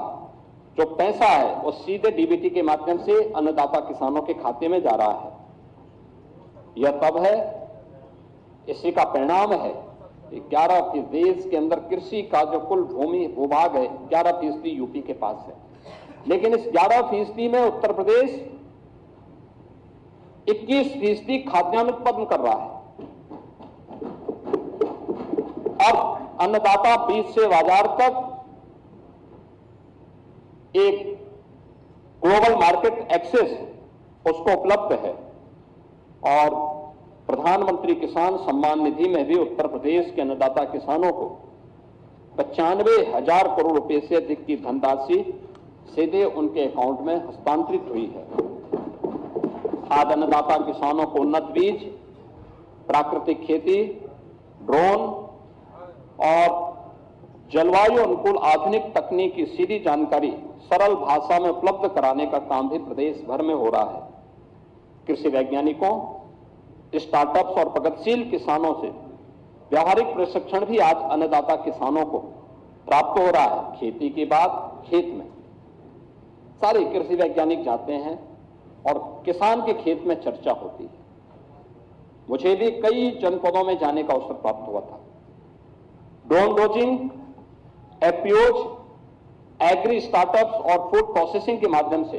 जो पैसा है वो सीधे डीबीटी के माध्यम से अन्नदाता किसानों के खाते में जा रहा है। यह तब है, इसी का परिणाम है 11% देश के अंदर कृषि का जो कुल भूमि भूभाग है 11% यूपी के पास है, लेकिन इस 11% में उत्तर प्रदेश 21% खाद्यान्न उत्पादन कर रहा है। अब अन्नदाता बीज से बाजार तक एक ग्लोबल मार्केट एक्सेस उसको उपलब्ध है और प्रधानमंत्री किसान सम्मान निधि में भी उत्तर प्रदेश के अन्नदाता किसानों को 95,000 करोड़ रुपए से अधिक की धनराशि सीधे उनके अकाउंट में हस्तांतरित हुई है। आज अन्नदाता किसानों को उन्नत बीज, प्राकृतिक खेती, ड्रोन और जलवायु अनुकूल आधुनिक तकनीक की सीधी जानकारी सरल भाषा में उपलब्ध कराने का काम भी प्रदेश भर में हो रहा है। कृषि वैज्ञानिकों, स्टार्टअप्स और प्रगतिशील किसानों से व्यावहारिक प्रशिक्षण भी आज अन्नदाता किसानों को प्राप्त हो रहा है। खेती के बाद खेत में सारे कृषि वैज्ञानिक जाते हैं और किसान के खेत में चर्चा होती है। मुझे भी कई जनपदों में जाने का अवसर प्राप्त हुआ था। ड्रोन डोजिंग, एपीओज, एग्री स्टार्टअप्स और फूड प्रोसेसिंग के माध्यम से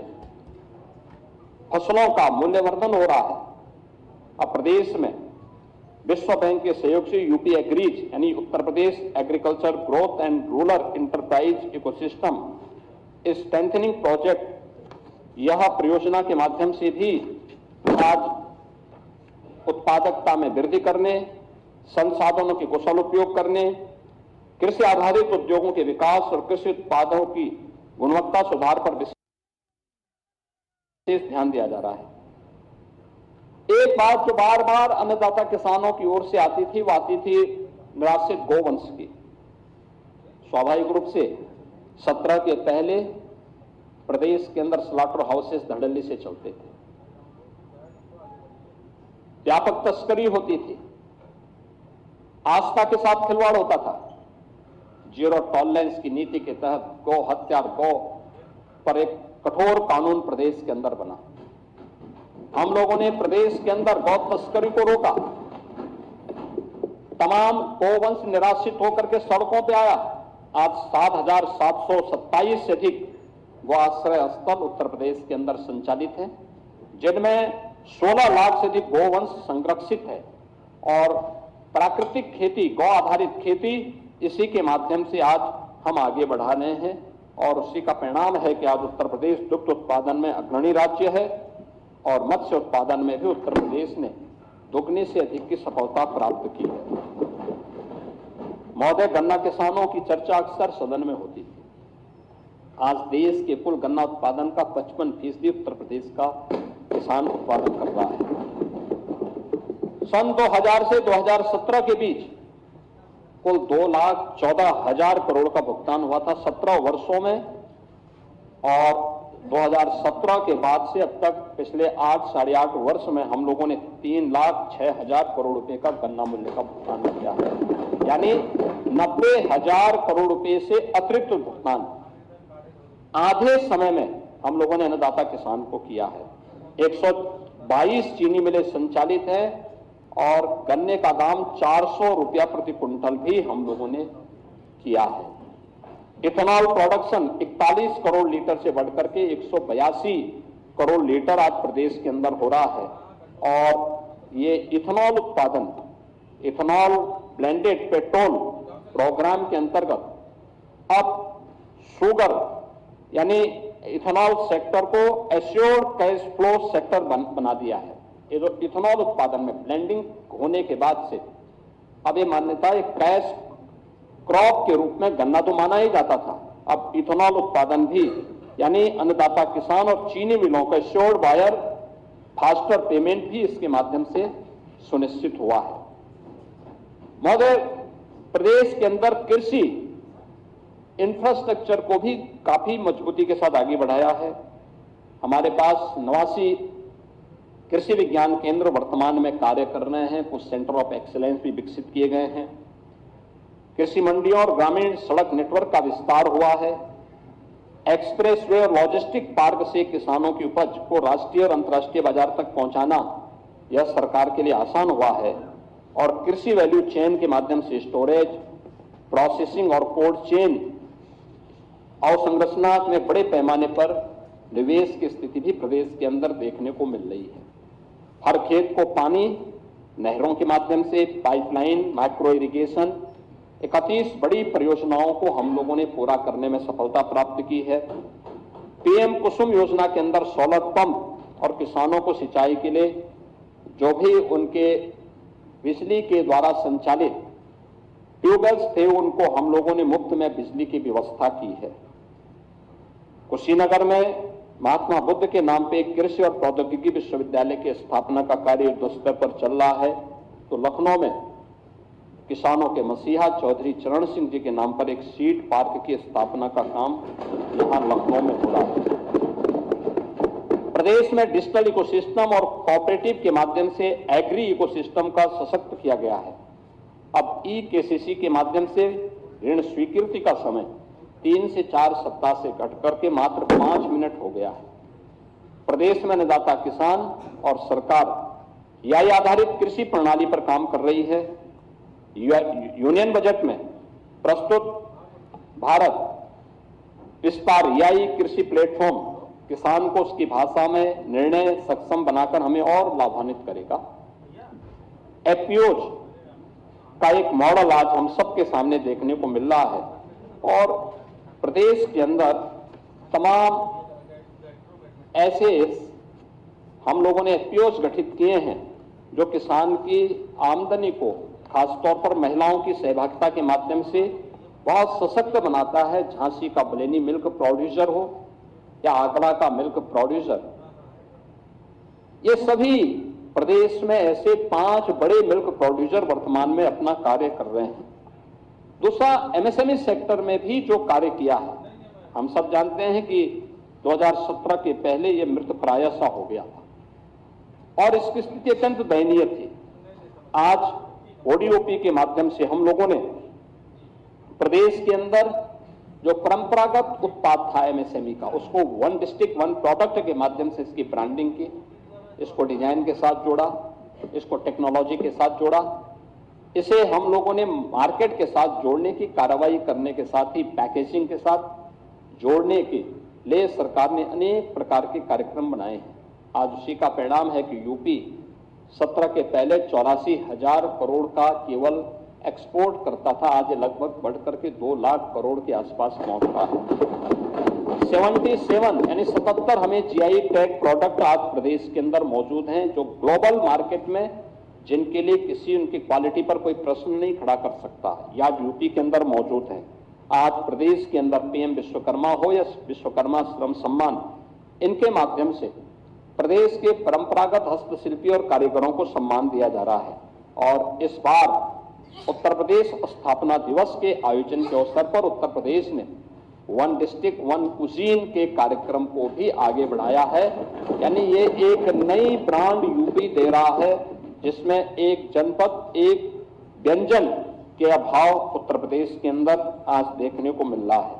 फसलों का मूल्यवर्धन हो रहा है। अब प्रदेश में विश्व बैंक के सहयोग से यूपी एग्रीज यानी Uttar Pradesh agriculture growth and rural enterprise ecosystem strengthening project, यह परियोजना के माध्यम से भी आज उत्पादकता में वृद्धि करने, संसाधनों के कुशल उपयोग करने, कृषि आधारित उद्योगों के विकास और कृषि उत्पादों की गुणवत्ता सुधार पर विशेष ध्यान दिया जा रहा है। एक बात जो बार बार अन्नदाता किसानों की ओर से आती थी, वो आती थी निराश्रित गोवंश की। स्वाभाविक रूप से 17 के पहले प्रदेश के अंदर स्लॉटर हाउसेस धड़ल्ले से चलते थे, व्यापक तस्करी होती थी, आस्था के साथ खिलवाड़ होता था। जीरो टॉलरेंस की नीति के तहत गौ हत्या, गौ पर एक कठोर कानून प्रदेश के अंदर बना। हम लोगों ने प्रदेश के अंदर गौ तस्करी को रोका। तमाम गोवंश निराश्रित होकर के सड़कों पे आया। आज 7,727 से अधिक गौ आश्रय स्थल उत्तर प्रदेश के अंदर संचालित हैं, जिनमें 16 लाख से अधिक गोवंश संरक्षित है और प्राकृतिक खेती, गौ आधारित खेती, इसी के माध्यम से आज हम आगे बढ़ा रहे हैं और उसी का परिणाम है कि आज उत्तर प्रदेश दुग्ध उत्पादन में अग्रणी राज्य है और मत्स्य उत्पादन में भी उत्तर प्रदेश ने दुगने से अधिक की सफलता प्राप्त की है। महोदय, गन्ना किसानों की चर्चा अक्सर सदन में होती थी। आज देश के कुल गन्ना उत्पादन का 55% उत्तर प्रदेश का किसान उत्पादन कर रहा है। सन 2000 से 2017 के बीच कुल 2,14,000 करोड़ का भुगतान हुआ था 17 वर्षों में और 2017 के बाद से अब तक पिछले 8-8.5 वर्ष में हम लोगों ने 3,06,000 करोड़ रुपए का गन्ना मूल्य का भुगतान किया है, यानी 90,000 करोड़ रुपए से अतिरिक्त भुगतान आधे समय में हम लोगों ने अन्नदाता किसान को किया है। 122 चीनी मिलें संचालित है और गन्ने का दाम 400 रुपया प्रति कुंटल भी हम लोगों ने किया है। इथेनॉल प्रोडक्शन 41 करोड़ लीटर से बढ़कर के 182 करोड़ लीटर आज प्रदेश के अंदर हो रहा है और ये इथेनॉल उत्पादन, इथेनॉल ब्लेंडेड पेट्रोल प्रोग्राम के अंतर्गत अब शुगर यानी इथेनॉल सेक्टर को एश्योर्ड कैश फ्लो सेक्टर बना दिया है। ये जो इथेनॉल उत्पादन में ब्लेंडिंग होने के बाद से अब ये मान्यता है कैश क्रॉप के रूप में गन्ना तो माना ही जाता था, अब इथेनॉल उत्पादन भी यानी अन्नदाता किसान और चीनी मिलों का एश्योर्ड बायर फास्टर पेमेंट भी इसके माध्यम से सुनिश्चित हुआ है। महोदय, प्रदेश के अंदर कृषि इंफ्रास्ट्रक्चर को भी काफी मजबूती के साथ आगे बढ़ाया है। हमारे पास 89 कृषि विज्ञान केंद्र वर्तमान में कार्य कर रहे हैं, कुछ सेंटर ऑफ एक्सीलेंस भी विकसित किए गए हैं। कृषि मंडियों और ग्रामीण सड़क नेटवर्क का विस्तार हुआ है। एक्सप्रेसवे और लॉजिस्टिक पार्क से किसानों की उपज को राष्ट्रीय और अंतर्राष्ट्रीय बाजार तक पहुंचाना यह सरकार के लिए आसान हुआ है और कृषि वैल्यू चेन के माध्यम से स्टोरेज, प्रोसेसिंग और कोल्ड चेन अवसंरचना में बड़े पैमाने पर निवेश की स्थिति भी प्रदेश के अंदर देखने को मिल रही है। हर खेत को पानी नहरों के माध्यम से, पाइपलाइन, माइक्रो इरिगेशन, 31 बड़ी परियोजनाओं को हम लोगों ने पूरा करने में सफलता प्राप्त की है। पीएम कुसुम योजना के अंदर सोलर पंप और किसानों को सिंचाई के लिए जो भी उनके बिजली के द्वारा संचालित ट्यूबवेल्स थे, उनको हम लोगों ने मुफ्त में बिजली की व्यवस्था की है। कुशीनगर में महात्मा बुद्ध के नाम पे एक कृषि और प्रौद्योगिकी विश्वविद्यालय की स्थापना का कार्य युद्धस्तर पर चल रहा है। तो लखनऊ में किसानों के मसीहा चौधरी चरण सिंह जी के नाम पर एक सीड पार्क की स्थापना का काम यहां लखनऊ में हो रहा है। प्रदेश में डिजिटल इकोसिस्टम और कोऑपरेटिव के माध्यम से एग्री इकोसिस्टम का सशक्त किया गया है। अब ई-केसीसी के माध्यम से ऋण स्वीकृति का समय 3 से 4 सप्ताह से घटकर के मात्र 5 मिनट हो गया है। प्रदेश में अन्नदाता किसान और सरकार एआई आधारित कृषि प्रणाली पर काम कर रही है। यूनियन बजट में प्रस्तुत भारत विस्तार एआई कृषि प्लेटफॉर्म किसान को उसकी भाषा में निर्णय सक्षम बनाकर हमें और लाभान्वित करेगा। एपीओज का एक मॉडल आज हम सबके सामने देखने को मिल रहा है और प्रदेश के अंदर तमाम ऐसे हम लोगों ने एफपीओज गठित किए हैं जो किसान की आमदनी को खासतौर पर महिलाओं की सहभागिता के माध्यम से बहुत सशक्त बनाता है। झांसी का बलेनी मिल्क प्रोड्यूसर हो या आगरा का मिल्क प्रोड्यूसर, ये सभी प्रदेश में ऐसे 5 बड़े मिल्क प्रोड्यूसर वर्तमान में अपना कार्य कर रहे हैं। दूसरा, एमएसएमई सेक्टर में भी जो कार्य किया है, हम सब जानते हैं कि 2017 के पहले यह मृतप्राय सा हो गया था और इसकी स्थिति अत्यंत दयनीय थी। आज ओडीओपी के माध्यम से हम लोगों ने प्रदेश के अंदर जो परंपरागत उत्पाद था एमएसएमई का, उसको वन डिस्ट्रिक्ट वन प्रोडक्ट के माध्यम से इसकी ब्रांडिंग की, इसको डिजाइन के साथ जोड़ा, इसको टेक्नोलॉजी के साथ जोड़ा, इसे हम लोगों ने मार्केट के साथ जोड़ने की कार्रवाई करने के साथ ही पैकेजिंग के साथ जोड़ने के लिए सरकार ने अनेक प्रकार के कार्यक्रम बनाए हैं। आज उसी का परिणाम है कि यूपी 17 के पहले 84,000 करोड़ का केवल एक्सपोर्ट करता था, आज लगभग बढ़कर के 2 लाख करोड़ के आसपास पहुंच रहा है। 77 यानी 77 हमें जीआई टैग प्रोडक्ट आज प्रदेश के अंदर मौजूद हैं जो ग्लोबल मार्केट में जिनके लिए किसी उनकी क्वालिटी पर कोई प्रश्न नहीं खड़ा कर सकता, या यूपी के अंदर मौजूद है। आज प्रदेश के अंदर पीएम विश्वकर्मा हो या विश्वकर्मा श्रम सम्मान, इनके माध्यम से प्रदेश के परंपरागत हस्तशिल्पी और कारीगरों को सम्मान दिया जा रहा है। और इस बार उत्तर प्रदेश स्थापना दिवस के आयोजन के अवसर पर उत्तर प्रदेश ने वन डिस्ट्रिक्ट वन कुजीन के कार्यक्रम को भी आगे बढ़ाया है। यानी ये एक नई ब्रांड यूपी दे रहा है जिसमें एक जनपद एक व्यंजन के अभाव उत्तर प्रदेश के अंदर आज देखने को मिल रहा है।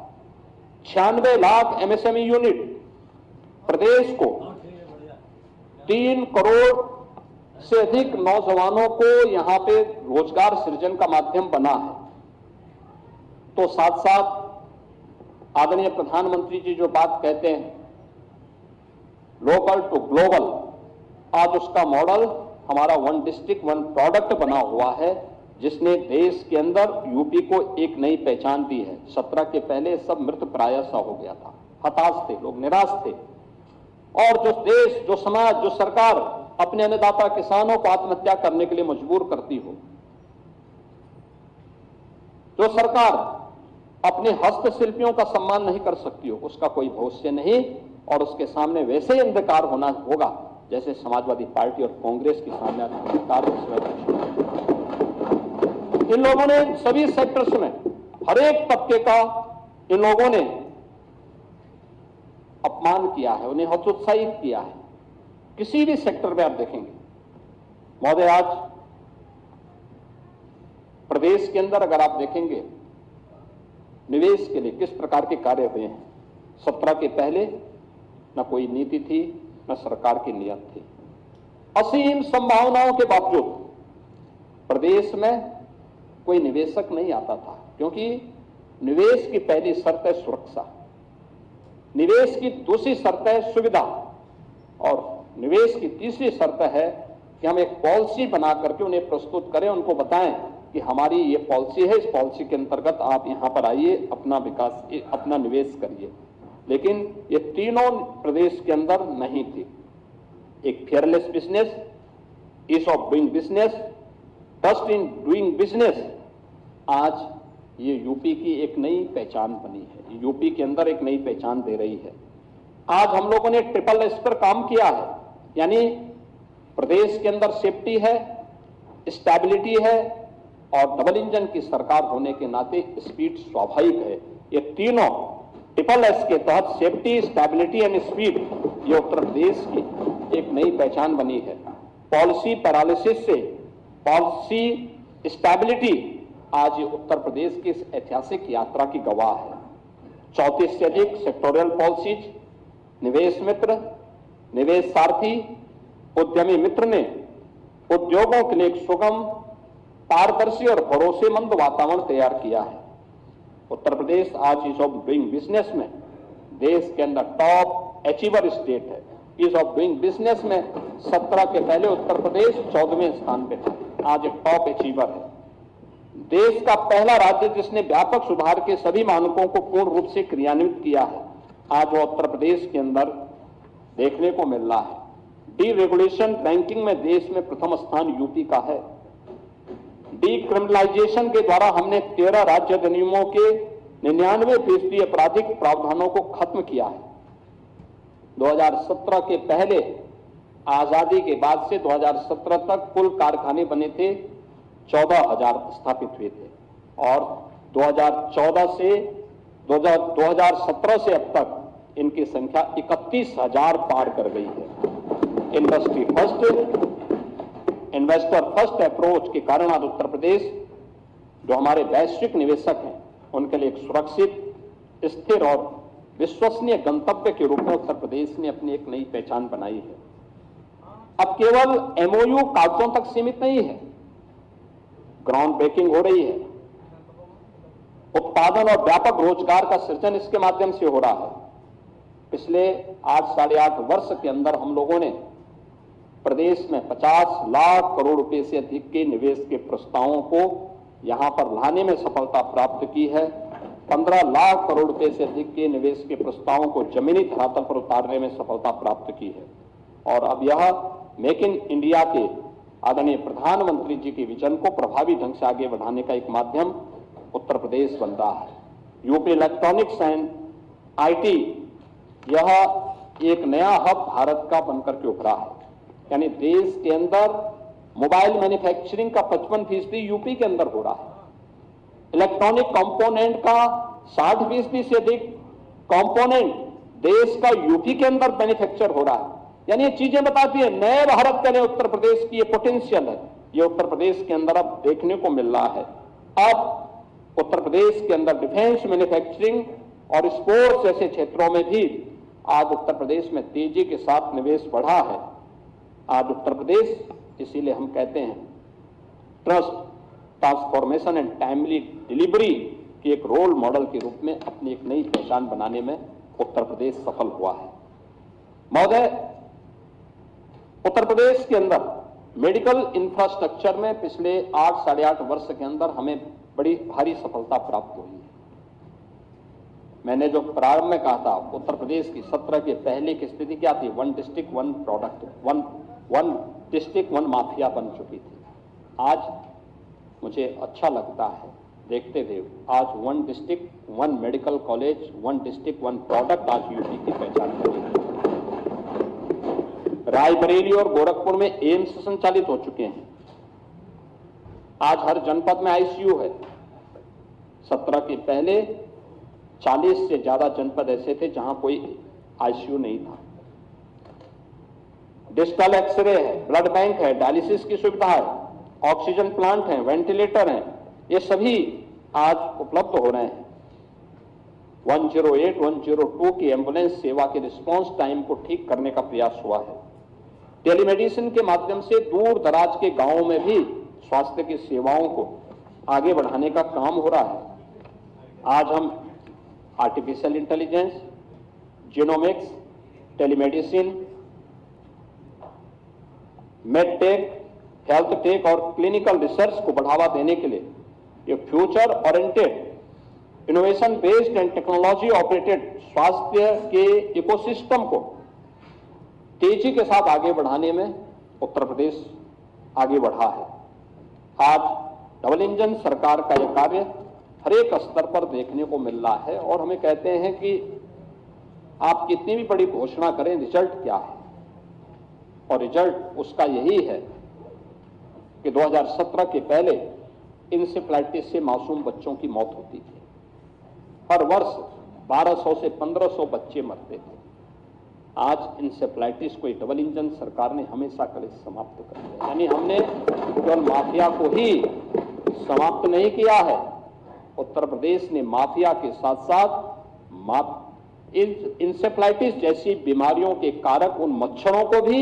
96 लाख एमएसएमई यूनिट प्रदेश को 3 करोड़ से अधिक नौजवानों को यहां पे रोजगार सृजन का माध्यम बना है। तो साथ साथ आदरणीय प्रधानमंत्री जी जो बात कहते हैं लोकल टू ग्लोबल, आज उसका मॉडल हमारा वन डिस्ट्रिक्ट वन प्रोडक्ट बना हुआ है जिसने देश के अंदर यूपी को एक नई पहचान दी है। 17 के पहले सब मृतप्राय सा हो गया था, हताश थे लोग, निराश थे। और जो देश, जो समाज, जो सरकार अपने अन्नदाता किसानों को आत्महत्या करने के लिए मजबूर करती हो, जो सरकार अपने हस्तशिल्पियों का सम्मान नहीं कर सकती हो, उसका कोई भविष्य नहीं और उसके सामने वैसे ही अंधकार होना होगा जैसे समाजवादी पार्टी और कांग्रेस के सामने अंधकार। इन लोगों ने सभी सेक्टर्स में हर एक तबके का इन लोगों ने अपमान किया है, उन्हें हतोत्साहित किया है। किसी भी सेक्टर में आप देखेंगे महोदय, आज प्रदेश के अंदर अगर आप देखेंगे निवेश के लिए किस प्रकार के कार्य हुए हैं। 17 के पहले न कोई नीति थी, न सरकार की नीयत थी। असीम संभावनाओं के बावजूद प्रदेश में कोई निवेशक नहीं आता था, क्योंकि निवेश की पहली शर्त है सुरक्षा, निवेश की दूसरी शर्त है सुविधा, और निवेश की तीसरी शर्त है कि हम एक पॉलिसी बना करके उन्हें प्रस्तुत करें, उनको बताएं कि हमारी ये पॉलिसी है, इस पॉलिसी के अंतर्गत आप यहां पर आइए, अपना विकास, अपना निवेश करिए। लेकिन ये तीनों प्रदेश के अंदर नहीं थी। एक fearless business, ease of doing business, trust in doing business, आज ये यूपी की एक नई पहचान बनी है, यूपी के अंदर एक नई पहचान दे रही है। आज हम लोगों ने ट्रिपल एस पर काम किया है, यानी प्रदेश के अंदर सेफ्टी है, स्टेबिलिटी है और डबल इंजन की सरकार होने के नाते स्पीड स्वाभाविक है। ये तीनों ट्रिपल एस के तहत सेफ्टी, स्टेबिलिटी एंड स्पीड, ये उत्तर प्रदेश की एक नई पहचान बनी है। पॉलिसी पैरालिसिस से पॉलिसी स्टेबिलिटी, आज ये उत्तर प्रदेश की इस ऐतिहासिक यात्रा की गवाह है। 34 से अधिक सेक्टोरियल पॉलिसीज, निवेश मित्र, निवेश सारथी, उद्यमी मित्र ने उद्योगों के लिए एक सुगम, पारदर्शी और भरोसेमंद वातावरण तैयार किया है। उत्तर प्रदेश आज ईज ऑफ डूइंग बिजनेस में देश के अंदर टॉप अचीवर स्टेट है। ईज ऑफ डूइंग बिजनेस में 17 के पहले उत्तर प्रदेश 14वें स्थान पे था, आज एक टॉप अचीवर है। देश का पहला राज्य जिसने व्यापक सुधार के सभी मानकों को पूर्ण रूप से क्रियान्वित किया है, आज वो उत्तर प्रदेश के अंदर देखने को मिल रहा है। डीरेगुलेशन रैंकिंग में देश में प्रथम स्थान यूपी का है। डीक्रिमिनलाइजेशन के द्वारा हमने 13 राज्य अधिनियमों के 99% आपराधिक प्रावधानों को खत्म किया है। 2017 के पहले, आजादी के बाद से 2017 तक कुल कारखाने बने थे 14,000 स्थापित हुए थे, और 2017 से अब तक इनकी संख्या 31,000 पार कर गई है। Industry first, investor first approach के कारण आज उत्तर प्रदेश, जो हमारे वैश्विक निवेशक हैं, उनके लिए एक सुरक्षित, स्थिर और विश्वसनीय गंतव्य के रूप में उत्तर प्रदेश ने अपनी एक नई पहचान बनाई है। अब केवल एमओयू कागजों तक सीमित नहीं है, ग्राउंड ब्रेकिंग हो रही है, उत्पादन और व्यापक रोजगार का सृजन इसके माध्यम से हो रहा है। पिछले 8-8.5 वर्ष के अंदर हम लोगों ने प्रदेश में 50 लाख करोड़ रुपए से अधिक के निवेश के प्रस्तावों को यहां पर लाने में सफलता प्राप्त की है। 15 लाख करोड़ रुपए से अधिक के निवेश के प्रस्तावों को जमीनी धरातल पर उतारने में सफलता प्राप्त की है। और अब यह मेक इन इंडिया के आदरणीय प्रधानमंत्री जी के विजन को प्रभावी ढंग से आगे बढ़ाने का एक माध्यम उत्तर प्रदेश बन रहा है। यूपी इलेक्ट्रॉनिक्स एंड आईटी, यह एक नया हब भारत का बनकर के उभरा है, यानी देश के अंदर मोबाइल मैन्युफैक्चरिंग का 55% यूपी के अंदर हो रहा है। इलेक्ट्रॉनिक कंपोनेंट का 60% से अधिक कंपोनेंट देश का यूपी के अंदर मैन्युफैक्चर हो रहा है। यानी ये चीजें बताती है नए भारत के लिए उत्तर प्रदेश की ये पोटेंशियल है, ये उत्तर प्रदेश के अंदर अब देखने को मिल रहा है। अब उत्तर प्रदेश के अंदर डिफेंस, मैन्युफैक्चरिंग और स्पोर्ट्स जैसे क्षेत्रों में भी आज उत्तर प्रदेश में तेजी के साथ निवेश बढ़ा है। आज उत्तर प्रदेश, इसीलिए हम कहते हैं trust, transformation and timely delivery की एक रोल मॉडल के रूप में अपनी एक नई पहचान बनाने में उत्तर प्रदेश सफल हुआ है। महोदय, उत्तर प्रदेश के अंदर मेडिकल इंफ्रास्ट्रक्चर में पिछले 8-8.5 वर्ष के अंदर हमें बड़ी भारी सफलता प्राप्त हुई है। मैंने जो प्रारंभ में कहा था, उत्तर प्रदेश की 17 के पहले की स्थिति क्या थी? 1 डिस्ट्रिक्ट 1 प्रोडक्ट, 1 डिस्ट्रिक्ट 1 माफिया बन चुकी थी। आज मुझे अच्छा लगता है देखते हुए, आज 1 district 1 medical college, 1 district 1 product आज यूपी की पहचान करेगी। रायबरेली और गोरखपुर में एम्स संचालित हो चुके हैं। आज हर जनपद में आईसीयू है। 17 के पहले 40 से ज्यादा जनपद ऐसे थे जहां कोई आईसीयू नहीं था। डिजिटल एक्सरे है, ब्लड बैंक है, डायलिसिस की सुविधा है, ऑक्सीजन प्लांट है, वेंटिलेटर हैं, ये सभी आज उपलब्ध हो रहे हैं। 108, 102 की एम्बुलेंस सेवा के रिस्पांस टाइम को ठीक करने का प्रयास हुआ है। टेलीमेडिसिन के माध्यम से दूर दराज के गांवों में भी स्वास्थ्य की सेवाओं को आगे बढ़ाने का काम हो रहा है। आज हम artificial intelligence, genomics, telemedicine, medtech, health take और क्लिनिकल रिसर्च को बढ़ावा देने के लिए ये future oriented, innovation based and technology operated स्वास्थ्य के इकोसिस्टम को तेजी के साथ आगे बढ़ाने में उत्तर प्रदेश आगे बढ़ा है। आज डबल इंजन सरकार का यह कार्य हर एक स्तर पर देखने को मिल रहा है और हमें कहते हैं कि आप कितनी भी बड़ी घोषणा करें, रिजल्ट क्या है? और रिजल्ट उसका यही है कि 2017 के पहले इंसेफ्लाइटिस से मासूम बच्चों की मौत होती थी। हर वर्ष 1200 से 1500 बच्चे मरते थे। आज इंसेफ्लाइटिस को डबल इंजन सरकार ने हमेशा के लिए समाप्त कर दिया। यानी हमने केवल माफिया को ही समाप्त नहीं किया है, उत्तर प्रदेश ने माफिया के साथ साथ इंसेफ्लाइटिस जैसी बीमारियों के कारक उन मच्छरों को भी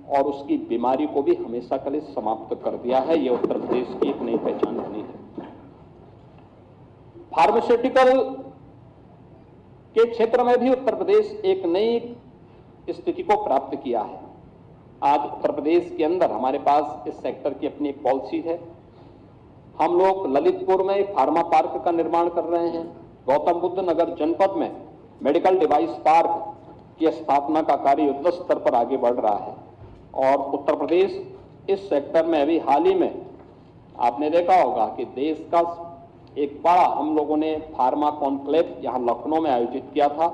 और उसकी बीमारी को भी हमेशा के लिए समाप्त कर दिया है। यह उत्तर प्रदेश की एक नई पहचान बनी है। फार्मास्यूटिकल के क्षेत्र में भी उत्तर प्रदेश एक नई स्थिति को प्राप्त किया है। आज उत्तर प्रदेश के अंदर हमारे पास इस सेक्टर की अपनी एक पॉलिसी है। हम लोग ललितपुर में एक फार्मा पार्क का निर्माण कर रहे हैं। गौतम बुद्ध नगर जनपद में मेडिकल डिवाइस पार्क की स्थापना का कार्य युद्ध स्तर पर आगे बढ़ रहा है। और उत्तर प्रदेश इस सेक्टर में अभी हाल ही में आपने देखा होगा कि देश का एक बड़ा हम लोगों ने फार्मा कॉन्क्लेव यहां लखनऊ में आयोजित किया था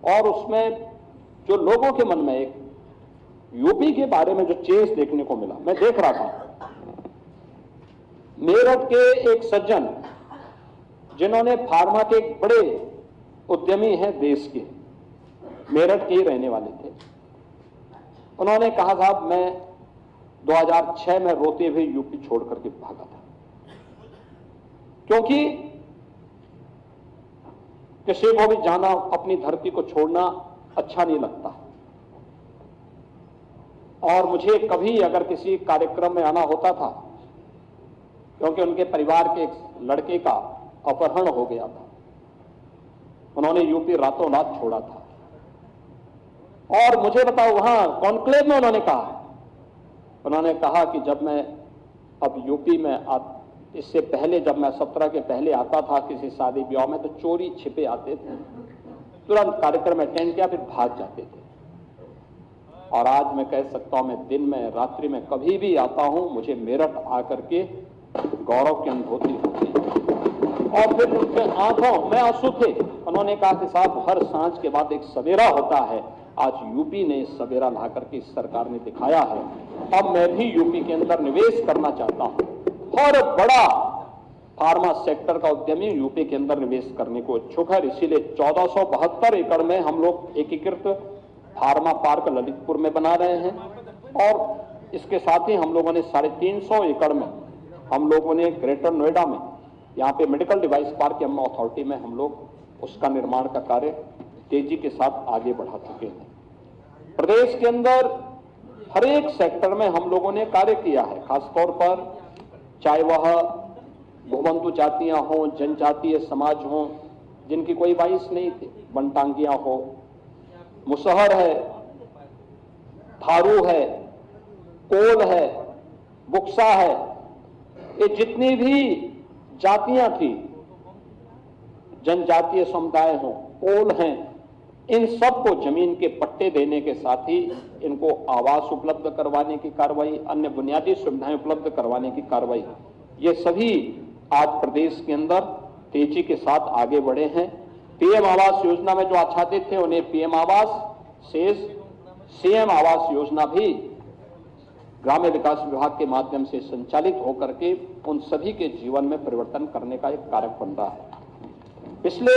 और उसमें जो लोगों के मन में एक यूपी के बारे में जो चेंज देखने को मिला, मैं देख रहा था मेरठ के एक सज्जन जिन्होंने फार्मा के एक बड़े उद्यमी हैं देश के, मेरठ के ही रहने वाले थे। उन्होंने कहा साहब मैं 2006 में रोते हुए यूपी छोड़ करके भागा था, क्योंकि किसी को भी जाना, अपनी धरती को छोड़ना अच्छा नहीं लगता। और मुझे कभी अगर किसी कार्यक्रम में आना होता था, क्योंकि उनके परिवार के एक लड़के का अपहरण हो गया था, उन्होंने यूपी रातों रात छोड़ा था। और मुझे बताओ वहां कॉन्क्लेव में उन्होंने कहा कि जब मैं अब यूपी में इससे पहले जब मैं 17 के पहले आता था किसी शादी ब्याह में तो चोरी छिपे आते थे, तुरंत कार्यक्रम अटेंड किया फिर भाग जाते थे। और आज मैं कह सकता हूं मैं दिन में रात्रि में कभी भी आता हूं, मुझे मेरठ आकर के गौरव की अनुभूति होती है। और फिर उनके आंखों में आंसू थे। उन्होंने कहा कि साहब हर सांझ के बाद एक सवेरा होता है, आज यूपी ने सवेरा ला करके इस सरकार ने दिखाया है। अब मैं भी यूपी के अंदर निवेश करना चाहता हूं। हर बड़ा फार्मा सेक्टर का उद्यमी यूपी के अंदर निवेश करने को इच्छुक है। इसीलिए 1472 एकड़ में हम लोग एकीकृत फार्मा पार्क ललितपुर में बना रहे हैं और इसके साथ ही हम लोगों ने 350 एकड़ में हम लोगों ने ग्रेटर नोएडा में यहाँ पे medical device park M authority में हम लोग उसका निर्माण का कार्य तेजी के साथ आगे बढ़ा चुके हैं। प्रदेश के अंदर हर एक सेक्टर में हम लोगों ने कार्य किया है, खासतौर पर चाहे वह भूमंतु जातियां हों, जनजातीय समाज हों जिनकी कोई वाइस नहीं थी, बनटांगियां हो, मुसहर है, थारू है, कोल है, बुक्सा है, ये जितनी भी जातियां थी, जनजातीय समुदाय हों, कोल हैं, इन सबको जमीन के पट्टे देने के साथ ही इनको आवास उपलब्ध करवाने की कार्रवाई, अन्य बुनियादी सुविधाएं उपलब्ध करवाने की कार्रवाई, ये सभी आज प्रदेश के अंदर तेजी के साथ आगे बढ़े हैं। पीएम आवास योजना में जो आच्छादित थे उन्हें पीएम आवास शेष सीएम आवास योजना भी ग्राम्य विकास विभाग के माध्यम से संचालित होकर के उन सभी के जीवन में परिवर्तन करने का एक कारक बन रहा है। पिछले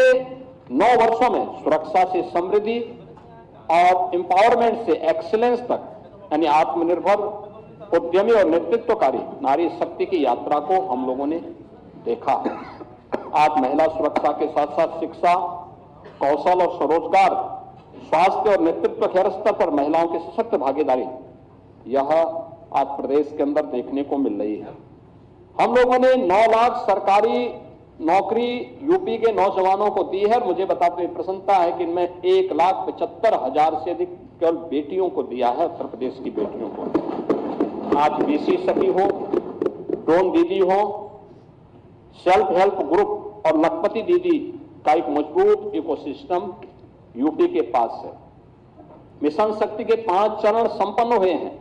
9 वर्षों में सुरक्षा से समृद्धि और एम्पावरमेंट से एक्सीलेंस तक, यानी आत्मनिर्भर, उद्यमी और नेतृत्वकारी नारी शक्ति की यात्रा को हम लोगों ने देखा है। आज महिला सुरक्षा के साथ साथ शिक्षा, कौशल और स्वरोजगार, स्वास्थ्य और नेतृत्व के हर स्तर पर महिलाओं की सशक्त भागीदारी, यह आज प्रदेश के अंदर देखने को मिल रही है। हम लोगों ने 9 लाख सरकारी नौकरी यूपी के नौजवानों को दी है और मुझे बताते हुए प्रसन्नता है कि इनमें 1,75,000 से अधिक केवल बेटियों को दिया है, उत्तर प्रदेश की बेटियों को। आज बीसी सखी हो, ड्रोन दीदी हो, सेल्फ हेल्प ग्रुप और लखपति दीदी का एक मजबूत इकोसिस्टम यूपी के पास है। मिशन शक्ति के 5 चरण संपन्न हुए हैं।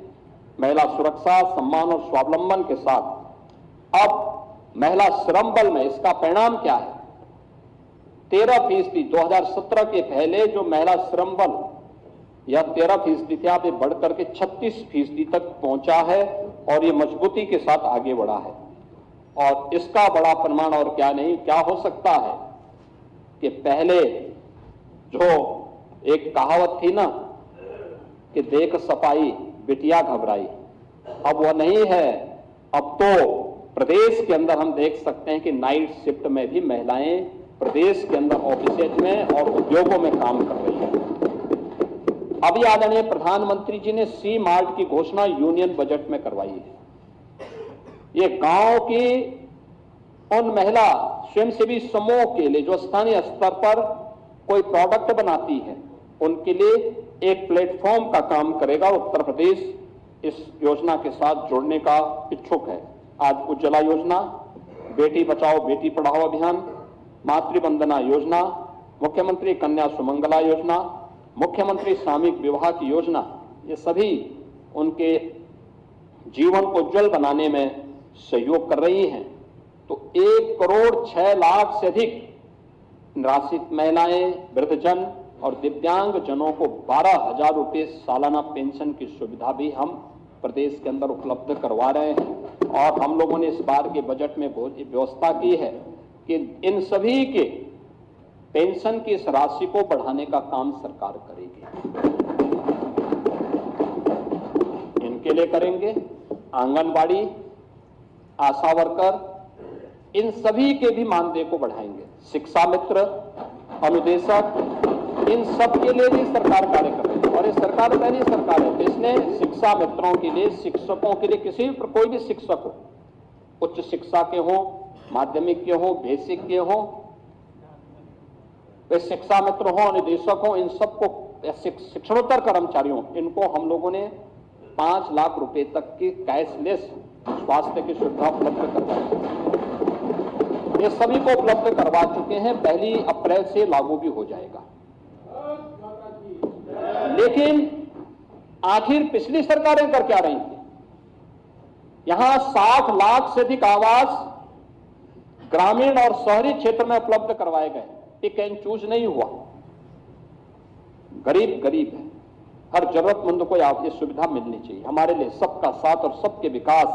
महिला सुरक्षा, सम्मान और स्वावलंबन के साथ अब महिला श्रम बल में इसका परिणाम क्या है? 13% 2017 के पहले जो महिला श्रम बल यह 13% था, अब बढ़कर के 36% तक पहुंचा है और ये मजबूती के साथ आगे बढ़ा है। और इसका बड़ा प्रमाण और क्या हो सकता है कि पहले जो एक कहावत थी ना कि देख सफाई बिटिया घबराई, अब वह नहीं है। अब तो प्रदेश के अंदर हम देख सकते हैं कि नाइट शिफ्ट में भी महिलाएं प्रदेश के अंदर ऑफिसेज में और उद्योगों में काम कर रही हैं। अभी आदरणीय प्रधानमंत्री जी ने सी मार्ट की घोषणा यूनियन बजट में करवाई है। ये गांव की उन महिला स्वयंसेवी समूह के लिए जो स्थानीय स्तर पर कोई प्रोडक्ट बनाती है, उनके लिए एक प्लेटफॉर्म का काम करेगा। उत्तर प्रदेश इस योजना के साथ जुड़ने का इच्छुक है। आज उज्ज्वला योजना, बेटी बचाओ बेटी पढ़ाओ अभियान, मातृवंदना योजना, मुख्यमंत्री कन्या सुमंगला योजना, मुख्यमंत्री सामूहिक विवाह की योजना, ये सभी उनके जीवन को उज्जवल बनाने में सहयोग कर रही हैं। तो 1,06,00,000 से अधिक निराश्रित महिलाएं, वृद्धजन और दिव्यांग जनों को 12,000 रुपये सालाना पेंशन की सुविधा भी हम प्रदेश के अंदर उपलब्ध करवा रहे हैं। और हम लोगों ने इस बार के बजट में व्यवस्था की है कि इन सभी के पेंशन की इस राशि को बढ़ाने का काम सरकार करेगी। इनके लिए करेंगे, आंगनबाड़ी, आशा वर्कर, इन सभी के भी मानदेय को बढ़ाएंगे। शिक्षा मित्र, अनुदेशक, इन सब के लिए भी सरकार कार्य कर रही है। और ये सरकार पहली सरकार है, इसने शिक्षा मित्रों के लिए, शिक्षकों के लिए, किसी भी कोई भी शिक्षक हो, उच्च शिक्षा के हो, माध्यमिक के हो, बेसिक के हो, वे शिक्षा मित्र हो, अनुदेशक हो, इन सबको, शिक्षणोत्तर कर्मचारियों, इनको हम लोगों ने 5 लाख रुपए तक की कैशलेस स्वास्थ्य की सुविधा उपलब्ध करवाई। ये सभी को उपलब्ध करवा चुके हैं। 1 अप्रैल से लागू भी हो जाएगा। लेकिन आखिर पिछली सरकारें कर क्या रही थी? यहां 60 लाख से अधिक आवास ग्रामीण और शहरी क्षेत्र में उपलब्ध करवाए गए। पिक एंड चूज नहीं हुआ। गरीब गरीब है, हर जरूरतमंद को ये सुविधा मिलनी चाहिए। हमारे लिए सबका साथ और सबके विकास,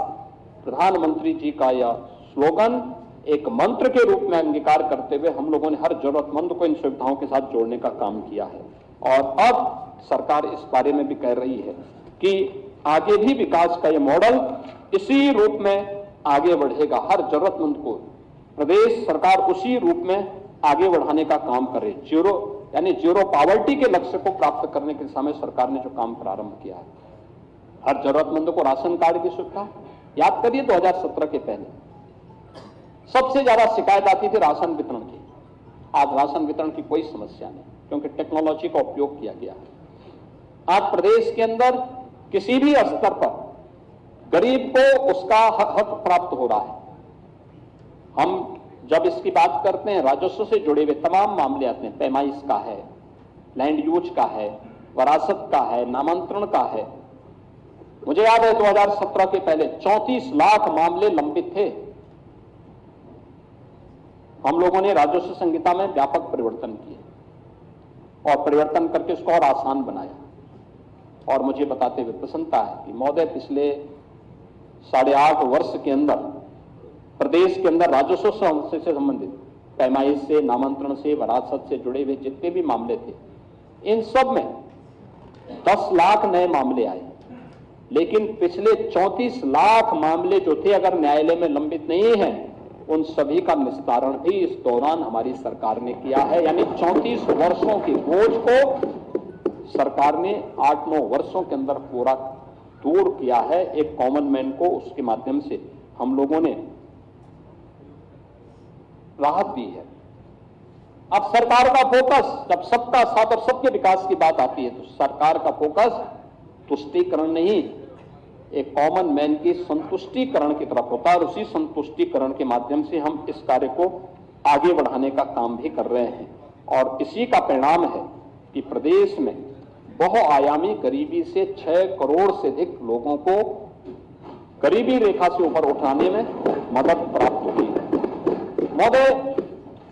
प्रधानमंत्री जी का यह स्लोगन एक मंत्र के रूप में अंगीकार करते हुए हम लोगों ने हर जरूरतमंद को इन सुविधाओं के साथ जोड़ने का काम किया है। और अब सरकार इस बारे में भी कह रही है कि आगे भी विकास का ये मॉडल इसी रूप में आगे बढ़ेगा। हर जरूरतमंद को प्रदेश सरकार उसी रूप में आगे बढ़ाने का काम करे। जीरो पॉवर्टी के लक्ष्य को प्राप्त करने की दिशा में सरकार ने जो काम प्रारंभ किया है। हर जरूरतमंद को राशन कार्ड की सुविधा। याद करिए 2017 के पहले सबसे ज्यादा शिकायत आती थी राशन वितरण की। आज राशन वितरण की कोई समस्या नहीं, क्योंकि टेक्नोलॉजी का उपयोग किया गया है। आज प्रदेश के अंदर किसी भी स्तर पर गरीब को उसका हक प्राप्त हो रहा है। हम जब इसकी बात करते हैं, राजस्व से जुड़े हुए तमाम मामले आते हैं। पैमाइश का है, लैंड यूज का है, वरासत का है, नामांतरण का है। मुझे याद है 2017 के पहले 34 लाख मामले लंबित थे। हम लोगों ने राजस्व संहिता में व्यापक परिवर्तन किए और परिवर्तन करके इसको और आसान बनाया। और मुझे बताते हुए प्रसन्नता है कि महोदय पिछले 8.5 वर्ष के अंदर प्रदेश के अंदर राजस्व से संबंधित पैमाइश से, नामांतरण से, वरासत से जुड़े हुए जितने भी मामले थे, इन सब में 10 लाख नए मामले आए। लेकिन पिछले 34 लाख मामले जो थे, अगर न्यायालय में लंबित नहीं है, उन सभी का निस्तारण भी इस दौरान हमारी सरकार ने किया है। यानी 34 वर्षों के बोझ को सरकार ने 8-9 वर्षों के अंदर पूरा दूर किया है। एक कॉमन मैन को उसके माध्यम से हम लोगों ने राहत दी है। अब सरकार का फोकस, जब सबका साथ और सबके विकास की बात आती है, तो सरकार का फोकस तुष्टीकरण नहीं, एक कॉमन मैन की संतुष्टिकरण की तरफ होता है। और उसी संतुष्टिकरण के माध्यम से हम इस कार्य को आगे बढ़ाने का काम भी कर रहे हैं। और इसी का परिणाम है कि प्रदेश में बहुआयामी गरीबी से 6 करोड़ से अधिक लोगों को गरीबी रेखा से ऊपर उठाने में मदद प्राप्त हुई है। महोदय,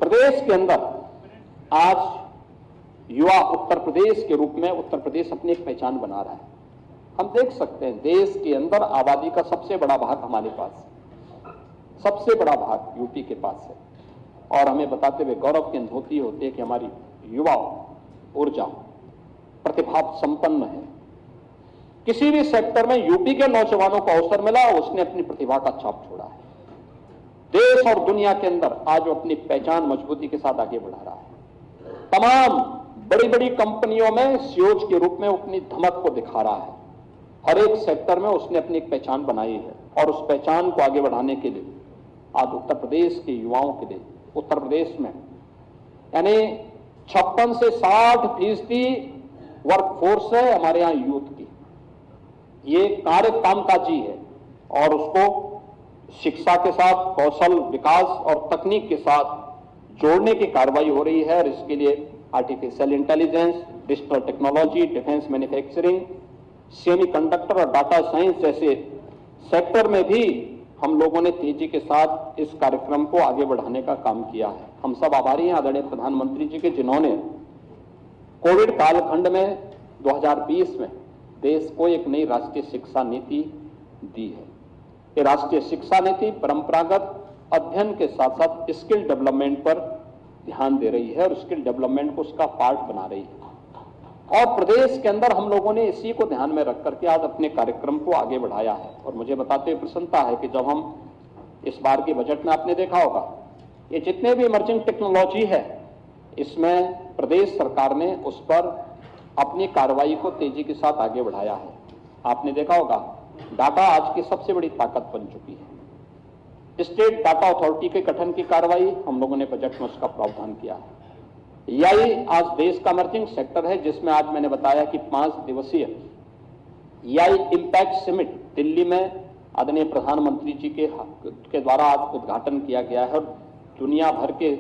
प्रदेश के अंदर आज युवा उत्तर प्रदेश के रूप में उत्तर प्रदेश अपनी एक पहचान बना रहा है। हम देख सकते हैं देश के अंदर आबादी का सबसे बड़ा भाग हमारे पास, सबसे बड़ा भाग यूपी के पास है। और हमें बताते हुए गौरव की अनुभूति होती है कि हमारी युवा ऊर्जा प्रतिभा संपन्न है। किसी भी सेक्टर में यूपी के नौजवानों को अवसर मिला, उसने अपनी प्रतिभा का छाप छोड़ा है। देश और दुनिया के अंदर आज वो अपनी पहचान मजबूती के साथ आगे बढ़ा रहा है। तमाम बड़ी बड़ी कंपनियों में सीईओ के रूप में अपनी धमक को दिखा रहा है। हर एक सेक्टर में उसने अपनी एक पहचान बनाई है। और उस पहचान को आगे बढ़ाने के लिए आज उत्तर प्रदेश के युवाओं के लिए, उत्तर प्रदेश में यानी 56 से 60% वर्कफोर्स है हमारे यहाँ यूथ की। ये कार्य कामकाजी है और उसको शिक्षा के साथ, कौशल विकास और तकनीक के साथ जोड़ने की कार्रवाई हो रही है। और इसके लिए artificial intelligence, digital technology, defence manufacturing, semiconductor और डाटा साइंस जैसे सेक्टर में भी हम लोगों ने तेजी के साथ इस कार्यक्रम को आगे बढ़ाने का काम किया है। हम सब आभारी हैं आदरणीय प्रधानमंत्री जी के, जिन्होंने कोविड कालखंड में 2020 में देश को एक नई राष्ट्रीय शिक्षा नीति दी है। ये राष्ट्रीय शिक्षा नीति परंपरागत अध्ययन के साथ साथ स्किल डेवलपमेंट पर ध्यान दे रही है और स्किल डेवलपमेंट को उसका पार्ट बना रही है। और प्रदेश के अंदर हम लोगों ने इसी को ध्यान में रख करके आज अपने कार्यक्रम को आगे बढ़ाया है। और मुझे बताते हुए प्रसन्नता है कि जब हम इस बार के बजट में आपने देखा होगा, ये जितने भी इमर्जिंग टेक्नोलॉजी है, इसमें प्रदेश सरकार ने उस पर अपनी कार्रवाई को तेजी के साथ आगे बढ़ाया है। आपने देखा होगा, डाटा आज की सबसे बड़ी ताकत बन चुकी है। स्टेट डाटा अथॉरिटी के गठन की कार्रवाई हम लोगों ने बजट में उसका प्रावधान किया है। एआई आज देश का इमर्जिंग सेक्टर है, जिसमें आज मैंने बताया कि 5 दिवसीय एआई इंपैक्ट समिट दिल्ली में आदरणीय प्रधानमंत्री जी के द्वारा आज उद्घाटन किया गया है। और दुनिया भर के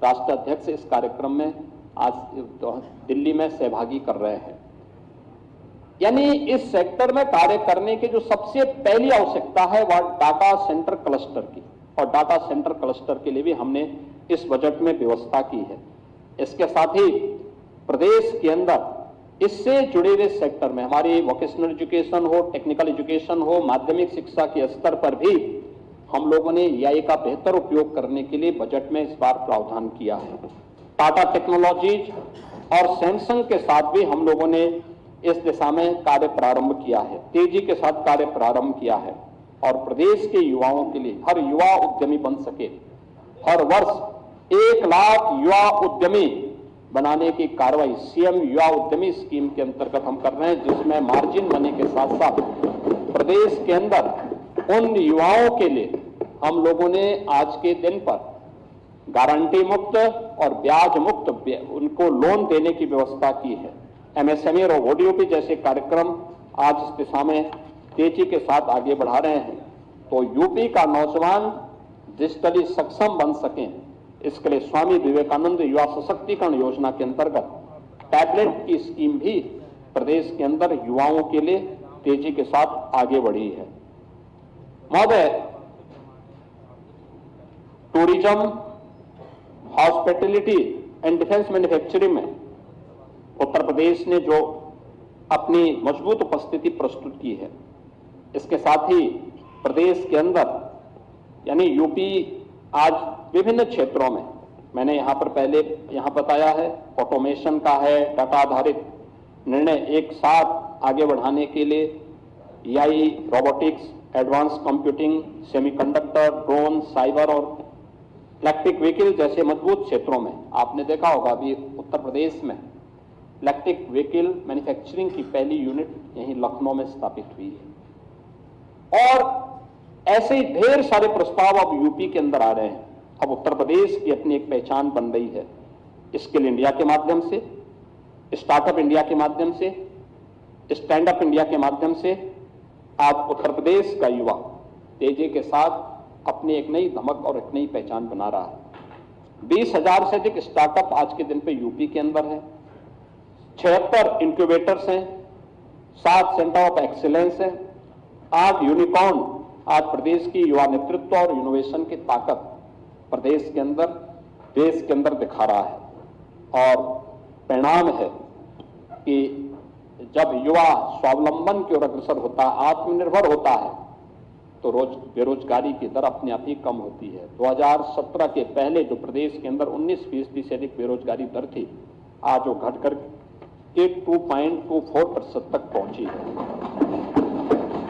राष्ट्राध्यक्ष इस कार्यक्रम में आज दिल्ली में सहभागी कर रहे हैं। यानी इस सेक्टर में कार्य करने की जो सबसे पहली आवश्यकता है वह डाटा सेंटर क्लस्टर की, और डाटा सेंटर क्लस्टर के लिए भी हमने इस बजट में व्यवस्था की है। इसके साथ ही प्रदेश के अंदर इससे जुड़े हुए सेक्टर में हमारी वोकेशनल एजुकेशन हो, टेक्निकल एजुकेशन हो, माध्यमिक शिक्षा के स्तर पर भी हम लोगों ने एआई का बेहतर उपयोग करने के लिए बजट में इस बार प्रावधान किया है। टाटा टेक्नोलॉजीज और सैमसंग के साथ भी हम लोगों ने इस दिशा में कार्य प्रारंभ किया है, तेजी के साथ कार्य प्रारंभ किया है। और प्रदेश के युवाओं के लिए हर युवा उद्यमी बन सके, हर वर्ष 1 लाख युवा उद्यमी बनाने की कार्रवाई सीएम युवा उद्यमी स्कीम के अंतर्गत हम कर रहे हैं, जिसमें मार्जिन मनी के साथ साथ प्रदेश के अंदर उन युवाओं के लिए हम लोगों ने आज के दिन पर गारंटी मुक्त और ब्याज मुक्त उनको लोन देने की व्यवस्था की है। एमएसएमई और ओडीओपी जैसे कार्यक्रम आज इस दिशा में तेजी के साथ आगे बढ़ा रहे हैं। तो यूपी का नौजवान डिजिटली सक्षम बन सकें, इसके लिए स्वामी विवेकानंद युवा सशक्तिकरण योजना के अंतर्गत टैबलेट की स्कीम भी प्रदेश के अंदर युवाओं के लिए तेजी के साथ आगे बढ़ी है। महोदय, tourism, hospitality and defence manufacturing में उत्तर प्रदेश ने जो अपनी मजबूत उपस्थिति प्रस्तुत की है, इसके साथ ही प्रदेश के अंदर यानी यूपी आज विभिन्न क्षेत्रों में मैंने यहाँ पर पहले बताया है, ऑटोमेशन का है, डाटा आधारित निर्णय एक साथ आगे बढ़ाने के लिए AI, robotics, advance computing, semiconductor, drone, cyber और इलेक्ट्रिक व्हीकल जैसे मजबूत क्षेत्रों में आपने देखा होगा अभी उत्तर प्रदेश में इलेक्ट्रिक व्हीकल मैन्युफैक्चरिंग की पहली यूनिट यहीं लखनऊ में स्थापित हुई है। और ऐसे ही ढेर सारे प्रस्ताव अब यूपी के अंदर आ रहे हैं। अब उत्तर प्रदेश की अपनी एक पहचान बन रही है, स्किल इंडिया के माध्यम से, स्टार्टअप इंडिया के माध्यम से, स्टैंड अप इंडिया के माध्यम से आज उत्तर प्रदेश का युवा तेजी के साथ अपनी एक नई धमक और एक नई पहचान बना रहा है। 20,000 से अधिक स्टार्टअप आज के दिन पे यूपी के अंदर है, 76 इंक्यूबेटर्स हैं, 7 सेंटर ऑफ एक्सीलेंस हैं, 8 यूनिकॉर्न आज प्रदेश की युवा नेतृत्व और इनोवेशन की ताकत प्रदेश के अंदर, देश के अंदर दिखा रहा है। और परिणाम है कि जब युवा स्वावलंबन की ओर अग्रसर होता है, आत्मनिर्भर होता है, तो बेरोजगारी की दर अपने आप ही कम होती है। 2017 के पहले जो प्रदेश के अंदर 19% से अधिक बेरोजगारी दर थी, आज वो घटकर 2.24% तक पहुंची है।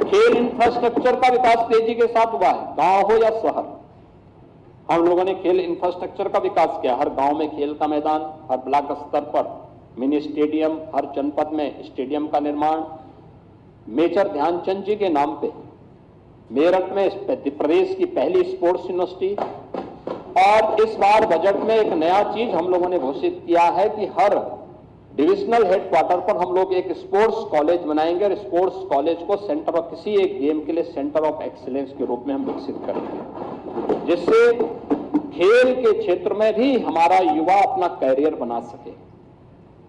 खेल इंफ्रास्ट्रक्चर का विकास तेजी के साथ हुआ है, गांव हो या शहर। हम लोगों ने खेल इंफ्रास्ट्रक्चर का विकास किया, हर गांव में खेल का मैदान, हर ब्लॉक स्तर पर मिनी स्टेडियम, हर जनपद में स्टेडियम का निर्माण, मेजर ध्यानचंद जी के नाम पे मेरठ में प्रदेश की पहली स्पोर्ट्स यूनिवर्सिटी। और इस बार बजट में एक नया चीज हम लोगों ने घोषित किया है कि हर डिविजनल हेडक्वार्टर पर हम लोग एक स्पोर्ट्स कॉलेज बनाएंगे और स्पोर्ट्स कॉलेज को सेंटर ऑफ किसी एक गेम के लिए सेंटर ऑफ एक्सीलेंस के रूप में हम विकसित करेंगे, जिससे खेल के क्षेत्र में भी हमारा युवा अपना कैरियर बना सके।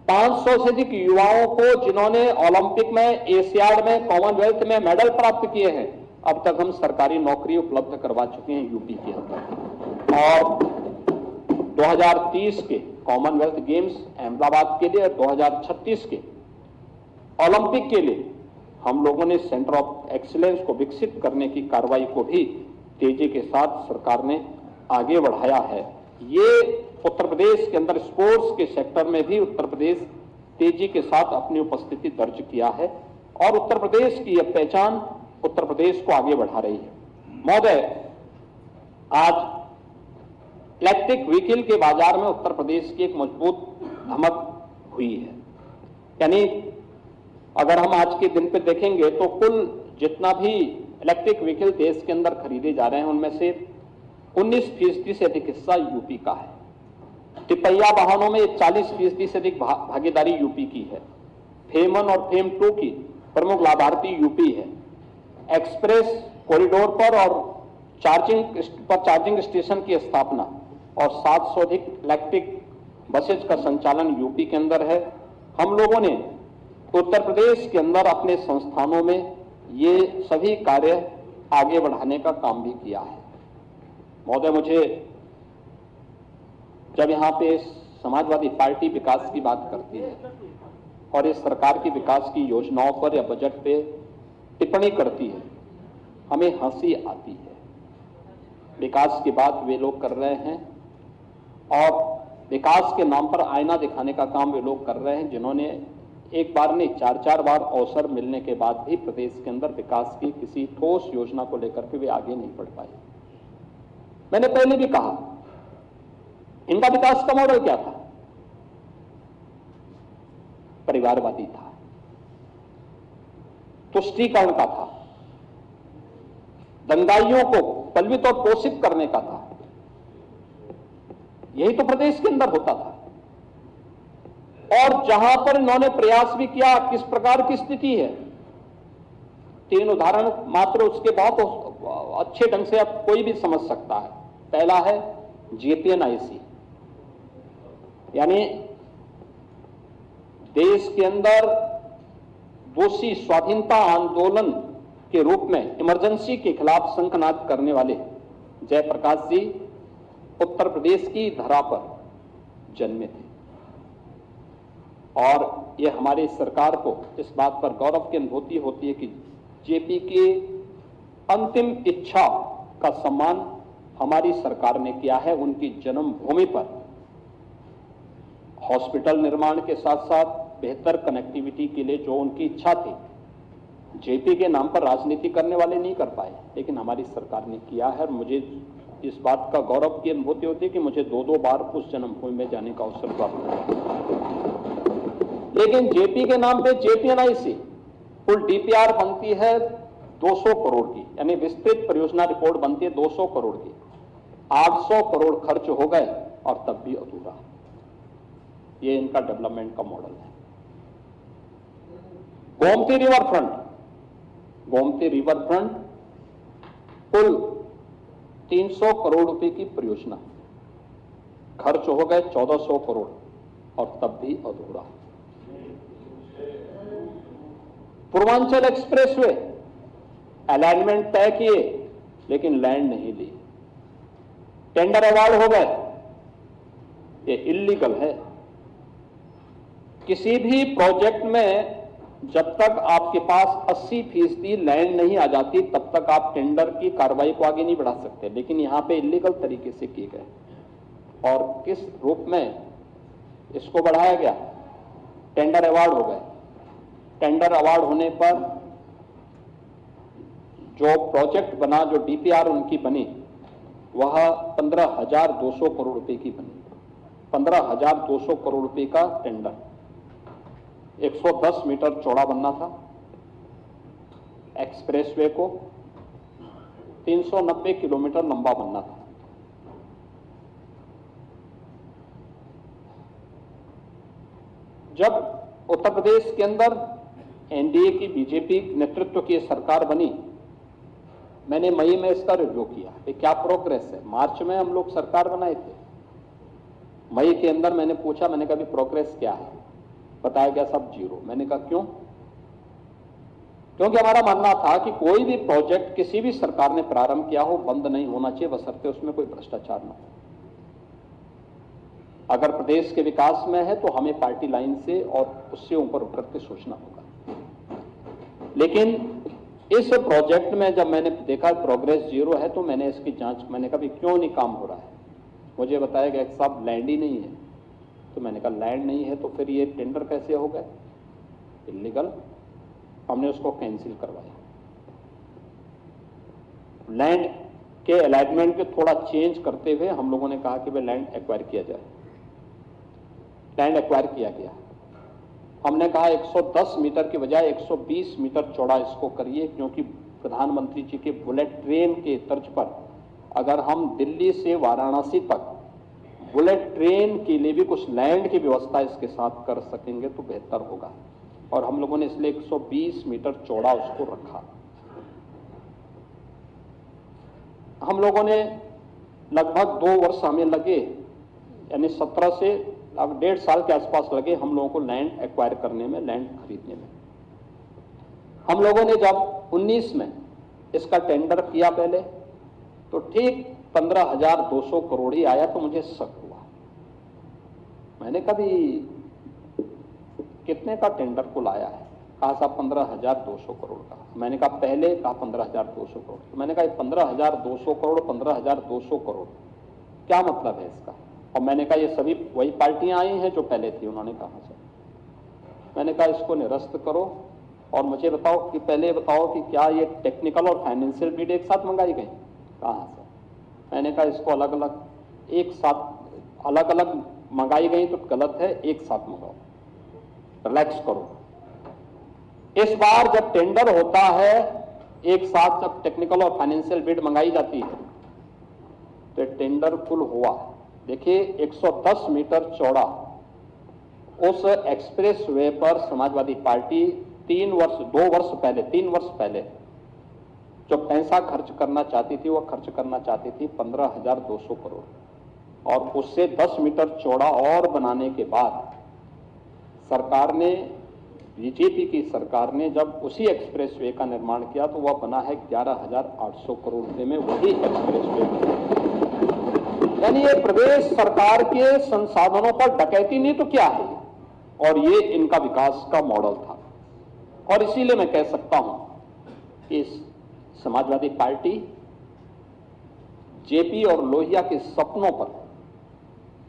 500 से अधिक युवाओं को जिन्होंने ओलंपिक में, एशियाड में, कॉमनवेल्थ में मेडल प्राप्त किए हैं, अब तक हम सरकारी नौकरी उपलब्ध करवा चुके हैं यूपी के अंदर। और 2030 के कॉमनवेल्थ गेम्स अहमदाबाद के लिए और 2036 के ओलंपिक के लिए हम लोगों ने सेंटर ऑफ एक्सीलेंस को विकसित करने की कार्रवाई को भी तेजी के साथ सरकार ने आगे बढ़ाया है। ये उत्तर प्रदेश के अंदर स्पोर्ट्स के सेक्टर में भी उत्तर प्रदेश तेजी के साथ अपनी उपस्थिति दर्ज किया है और उत्तर प्रदेश की यह पहचान उत्तर प्रदेश को आगे बढ़ा रही है। महोदय, आज इलेक्ट्रिक व्हीकल के बाजार में उत्तर प्रदेश की एक मजबूत धमक हुई है। यानी अगर हम आज के दिन पे देखेंगे तो कुल जितना भी इलेक्ट्रिक व्हीकल देश के अंदर खरीदे जा रहे हैं, उनमें से 19% से अधिक हिस्सा यूपी का है। तिपहिया वाहनों में 40% से अधिक भागीदारी यूपी की है। फेम 1 और फेम 2 की प्रमुख लाभार्थी यूपी है। एक्सप्रेस कॉरिडोर पर और चार्जिंग स्टेशन की स्थापना और 700 अधिक इलेक्ट्रिक बसेज का संचालन यूपी के अंदर है। हम लोगों ने उत्तर प्रदेश के अंदर अपने संस्थानों में ये सभी कार्य आगे बढ़ाने का काम भी किया है। महोदय, मुझे जब यहाँ पे समाजवादी पार्टी विकास की बात करती है और इस सरकार की विकास की योजनाओं पर या बजट पे टिप्पणी करती है, हमें हंसी आती है। विकास की बात वे लोग कर रहे हैं और विकास के नाम पर आईना दिखाने का काम वे लोग कर रहे हैं, जिन्होंने एक बार नहीं 4-4 बार अवसर मिलने के बाद भी प्रदेश के अंदर विकास की किसी ठोस योजना को लेकर के वे आगे नहीं बढ़ पाए। मैंने पहले भी कहा, इनका विकास का मॉडल क्या था? परिवारवादी था, तुष्टीकरण का था, दंगाइयों को पलवित और पोषित करने का था। यही तो प्रदेश के अंदर होता था। और जहां पर इन्होंने प्रयास भी किया, किस प्रकार की स्थिति है, 3 उदाहरण मात्र, उसके बहुत अच्छे ढंग से अब कोई भी समझ सकता है। पहला है जेपीएनआईसी, यानी देश के अंदर दोषी स्वाधीनता आंदोलन के रूप में इमरजेंसी के खिलाफ शंखनाद करने वाले जयप्रकाश जी उत्तर प्रदेश की धरा पर जन्मे थे। और यह हमारी सरकार को इस बात पर गौरव की अनुभूति होती है कि जेपी की अंतिम इच्छा का सम्मान हमारी सरकार ने किया है। उनकी जन्मभूमि पर हॉस्पिटल निर्माण के साथ साथ बेहतर कनेक्टिविटी के लिए जो उनकी इच्छा थी, जेपी के नाम पर राजनीति करने वाले नहीं कर पाए, लेकिन हमारी सरकार ने किया है। और मुझे इस बात का गौरव की अनुभूति होती है कि मुझे 2-2 बार उस जन्मभूमि में जाने का अवसर प्राप्त हुआ। लेकिन जेपी के नाम पे जेपीएनआईसी कुल डीपीआर बनती है 200 करोड़ की, यानी विस्तृत परियोजना रिपोर्ट बनती है 200 करोड़ की। 800 करोड़ खर्च हो गए और तब भी अधूरा। ये इनका डेवलपमेंट का मॉडल है। गोमती रिवर फ्रंट कुल 300 करोड़ रुपए की परियोजना, खर्च हो गए 1400 करोड़ और तब भी अधूरा। पूर्वांचल एक्सप्रेसवे अलाइनमेंट तय किए लेकिन लैंड नहीं ली, टेंडर अवार्ड हो गए, ये इल्लीगल है। किसी भी प्रोजेक्ट में जब तक आपके पास 80% लैंड नहीं आ जाती तब तक आप टेंडर की कार्रवाई को आगे नहीं बढ़ा सकते, लेकिन यहां पे इल्लीगल तरीके से किए गए। और किस रूप में इसको बढ़ाया गया? टेंडर अवार्ड हो गए। टेंडर अवार्ड होने पर जो प्रोजेक्ट बना, जो डीपीआर उनकी बनी, वह 15,200 करोड़ रुपए की बनी। 15,200 करोड़ रुपए का टेंडर, 110 मीटर चौड़ा बनना था एक्सप्रेसवे को, 390 किलोमीटर लंबा बनना था। जब उत्तर प्रदेश के अंदर एनडीए की बीजेपी नेतृत्व की सरकार बनी, मैंने मई में इसका रिव्यू किया कि क्या प्रोग्रेस है। मार्च में हम लोग सरकार बनाए थे, मई के अंदर मैंने पूछा, मैंने कहा भी प्रोग्रेस क्या है? बताया गया सब जीरो। मैंने कहा क्यों? क्योंकि हमारा मानना था कि कोई भी प्रोजेक्ट किसी भी सरकार ने प्रारंभ किया हो बंद नहीं होना चाहिए, बशर्ते उसमें कोई भ्रष्टाचार न हो। अगर प्रदेश के विकास में है तो हमें पार्टी लाइन से और उससे ऊपर उठ के सोचना होगा। लेकिन इस प्रोजेक्ट में जब मैंने देखा प्रोग्रेस जीरो है तो मैंने इसकी जांच, मैंने कहा भी क्यों नहीं काम हो रहा है? मुझे बताया गया कि साहब लैंड ही नहीं है। तो मैंने कहा लैंड नहीं है तो फिर ये टेंडर कैसे हो गए? इल्लीगल। हमने उसको कैंसिल करवाया। लैंड के अलाइनमेंट के थोड़ा चेंज करते हुए हम लोगों ने कहा कि भाई लैंड एक्वायर किया जाए। लैंड एक्वायर किया गया। हमने कहा 110 मीटर के बजाय 120 मीटर चौड़ा इसको करिए, क्योंकि प्रधानमंत्री जी के बुलेट ट्रेन के तर्ज पर अगर हम दिल्ली से वाराणसी तक बुलेट ट्रेन के लिए भी कुछ लैंड की व्यवस्था इसके साथ कर सकेंगे तो बेहतर होगा। और हम लोगों ने इसलिए 120 मीटर चौड़ा उसको रखा। हम लोगों ने लगभग 2 वर्ष हमें लगे, यानी 17 से अब 1.5 साल के आसपास लगे हम लोगों को लैंड एक्वायर करने में, लैंड खरीदने में। हम लोगों ने जब 19 में इसका टेंडर किया पहले, तो ठीक 15,200 करोड़ ही आया, तो मुझे शक हुआ। मैंने कभी कितने का टेंडर कुल आया है? कहा साहब 15,200 करोड़ का। मैंने कहा पहले, कहा 15,200 करोड़। तो मैंने कहा 15,200 करोड़, 15,200 करोड़ क्या मतलब है इसका? और मैंने कहा ये सभी वही पार्टियां आई हैं जो पहले थी। उन्होंने कहा सर। मैंने कहा इसको निरस्त करो और मुझे बताओ कि पहले बताओ कि क्या ये टेक्निकल और फाइनेंशियल बिड एक साथ मंगाई गई? कहाँ सर? मैंने कहा इसको अलग अलग एक साथ अलग अलग मंगाई गई तो गलत है, एक साथ मंगाओ, रिलैक्स करो। इस बार जब टेंडर होता है एक साथ, जब टेक्निकल और फाइनेंशियल बिड मंगाई जाती है तो टेंडर कुल हुआ, देखिए 110 मीटर चौड़ा उस एक्सप्रेस वे पर समाजवादी पार्टी 3 वर्ष पहले जो पैसा खर्च करना चाहती थी, वह खर्च करना चाहती थी 15,200 करोड़। और उससे 10 मीटर चौड़ा और बनाने के बाद सरकार ने, बीजेपी की सरकार ने जब उसी एक्सप्रेस वे का निर्माण किया तो वह बना है 11,800 करोड़ रुपए में, वही एक्सप्रेस वे। यानी ये प्रदेश सरकार के संसाधनों पर डकैती नहीं तो क्या है? और ये इनका विकास का मॉडल था। और इसीलिए मैं कह सकता हूं कि समाजवादी पार्टी जेपी और लोहिया के सपनों पर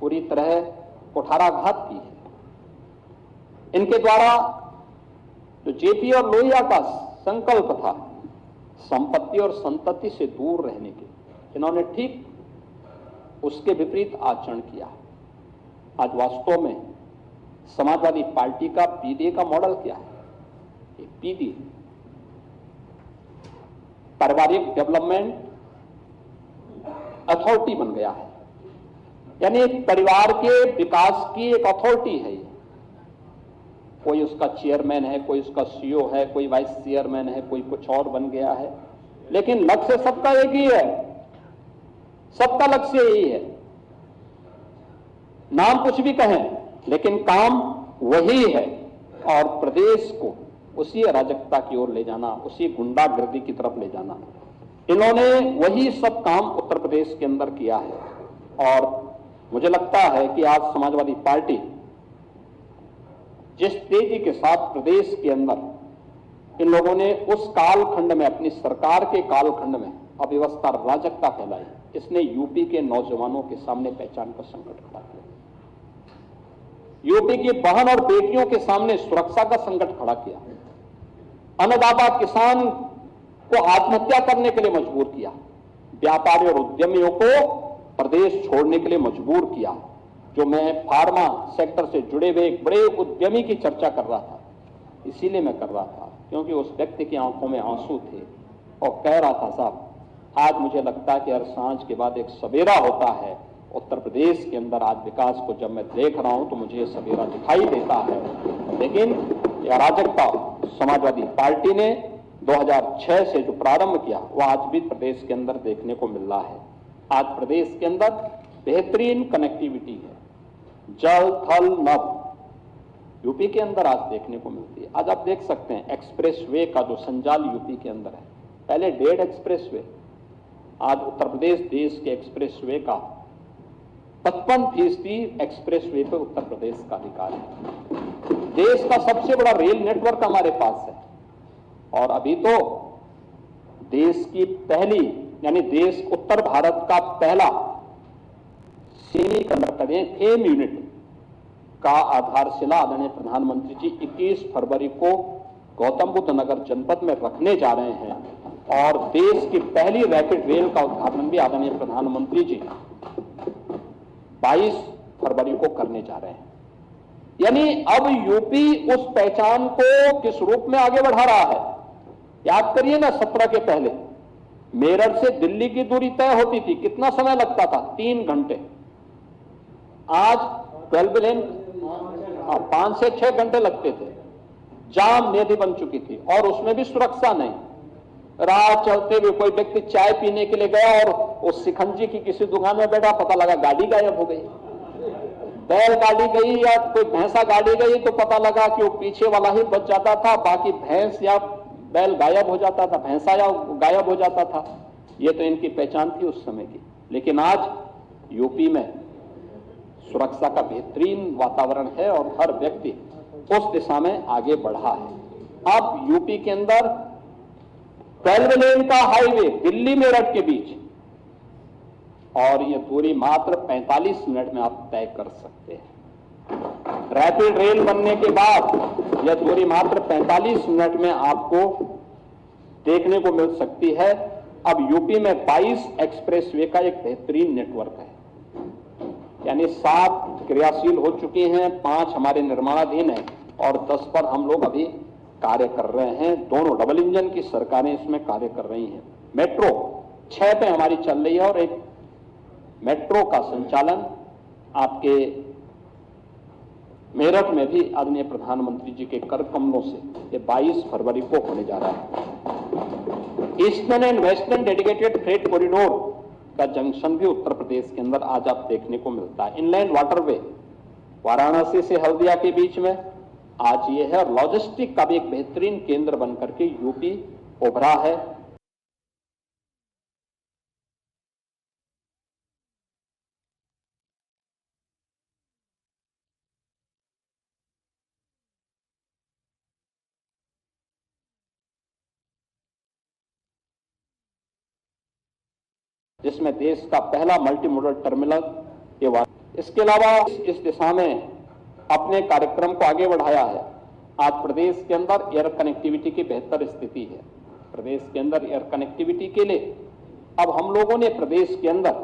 पूरी तरह कुठाराघात की है। इनके द्वारा जो जेपी और लोहिया का संकल्प था संपत्ति और संतति से दूर रहने के, इन्होंने ठीक उसके विपरीत आचरण किया। आज वास्तव में समाजवादी पार्टी का पीडीए का मॉडल क्या है? पीडीए पारिवारिक डेवलपमेंट अथॉरिटी बन गया है, यानी एक परिवार के विकास की एक अथॉरिटी है। कोई उसका चेयरमैन है, कोई उसका सीईओ है, कोई वाइस चेयरमैन है, कोई कुछ और बन गया है, लेकिन लक्ष्य सबका एक ही है, सबका लक्ष्य यही है। नाम कुछ भी कहें लेकिन काम वही है, और प्रदेश को उसी अराजकता की ओर ले जाना, उसी गुंडागर्दी की तरफ ले जाना। इन्होंने वही सब काम उत्तर प्रदेश के अंदर किया है, और मुझे लगता है कि आज समाजवादी पार्टी जिस तेजी के साथ प्रदेश के अंदर इन लोगों ने उस कालखंड में, अपनी सरकार के कालखंड में अव्यवस्था अराजकता फैलाई, इसने यूपी के नौजवानों के सामने पहचान का संकट खड़ा किया। यूपी की बहन और बेटियों के सामने सुरक्षा का संकट खड़ा किया। अन्नदाता किसान को आत्महत्या करने के लिए मजबूर किया। व्यापारी और उद्यमियों को प्रदेश छोड़ने के लिए मजबूर किया। जो मैं फार्मा सेक्टर से जुड़े हुए एक बड़े उद्यमी की चर्चा कर रहा था, इसीलिए मैं कर रहा था क्योंकि उस व्यक्ति की आंखों में आंसू थे और कह रहा था, साहब आज मुझे लगता है कि हर सांझ के बाद एक सवेरा होता है उत्तर प्रदेश के अंदर। आज विकास को जब मैं देख रहा हूं तो मुझे ये सवेरा दिखाई देता है। लेकिन ये अराजकता समाजवादी पार्टी ने 2006 से जो प्रारंभ किया वो आज भी प्रदेश के अंदर देखने को मिल रहा है। आज प्रदेश के अंदर बेहतरीन कनेक्टिविटी है, जल थल नभ यूपी के अंदर आज देखने को मिलती है। आज आप देख सकते हैं एक्सप्रेसवे का जो संजाल यूपी के अंदर है, पहले 1.5 एक्सप्रेसवे, आज उत्तर प्रदेश देश के एक्सप्रेसवे का 55% एक्सप्रेसवे पे उत्तर प्रदेश का अधिकार है। देश का सबसे बड़ा रेल नेटवर्क हमारे पास है, और अभी तो देश की पहली, यानी देश उत्तर भारत का पहला सेमीकंडक्टर फेम यूनिट का आधारशिला आदरणीय प्रधानमंत्री जी 21 फरवरी को गौतम बुद्ध नगर जनपद में रखने जा रहे हैं, और देश की पहली रैपिड रेल का उद्घाटन भी आदरणीय प्रधानमंत्री जी 22 फरवरी को करने जा रहे हैं। यानी अब यूपी उस पहचान को किस रूप में आगे बढ़ा रहा है। याद करिए ना, 17 के पहले मेरठ से दिल्ली की दूरी तय होती थी, कितना समय लगता था? 3 घंटे। आज 12 लेन 5 से 6 घंटे लगते थे। जाम नदी बन चुकी थी और उसमें भी सुरक्षा नहीं। राह चलते हुए कोई व्यक्ति चाय पीने के लिए गया और उस शिखंजी की किसी दुकान में बैठा, पता लगा गाड़ी गायब हो गई। बैल गाड़ी गई या कोई भैंसा गाड़ी गई तो पता लगा कि वो पीछे वाला ही बच जाता था, बाकी भैंस या बैल गायब हो जाता था, भैंसा या गायब हो जाता था। ये तो इनकी पहचान थी उस समय की। लेकिन आज यूपी में सुरक्षा का बेहतरीन वातावरण है और हर व्यक्ति उस दिशा में आगे बढ़ा है। अब यूपी के अंदर 12 लेन का हाईवे दिल्ली मेरठ के बीच, और यह दूरी मात्र 45 मिनट में आप तय कर सकते हैं। रैपिड रेल बनने के बाद यह दूरी मात्र 45 मिनट में आपको देखने को मिल सकती है। अब यूपी में 22 एक्सप्रेसवे का एक बेहतरीन नेटवर्क है, यानी 7 क्रियाशील हो चुकी हैं, 5 हमारे निर्माणाधीन हैं और 10 पर हम लोग अभी कार्य कर रहे हैं। दोनों डबल इंजन की सरकारें इसमें कार्य कर रही हैं। मेट्रो 6 पे हमारी चल रही है और एक मेट्रो का संचालन आपके मेरठ में भी आदरणीय प्रधानमंत्री जी के कर कमलों से ये 22 फरवरी को होने जा रहा है। Eastern and western dedicated freight corridor का जंक्शन भी उत्तर प्रदेश के अंदर आज आप देखने को मिलता है। इनलैंड वाटरवे वाराणसी से हल्दिया के बीच में आज ये है, और लॉजिस्टिक का भी एक बेहतरीन केंद्र बनकर के यूपी उभरा है। जिसमें देश का पहला मल्टी मॉडल टर्मिनल ये इसके अलावा इस दिशा में अपने कार्यक्रम को आगे बढ़ाया है। आज प्रदेश के अंदर एयर कनेक्टिविटी की बेहतर स्थिति है। प्रदेश के अंदर एयर कनेक्टिविटी के लिए अब हम लोगों ने प्रदेश के अंदर,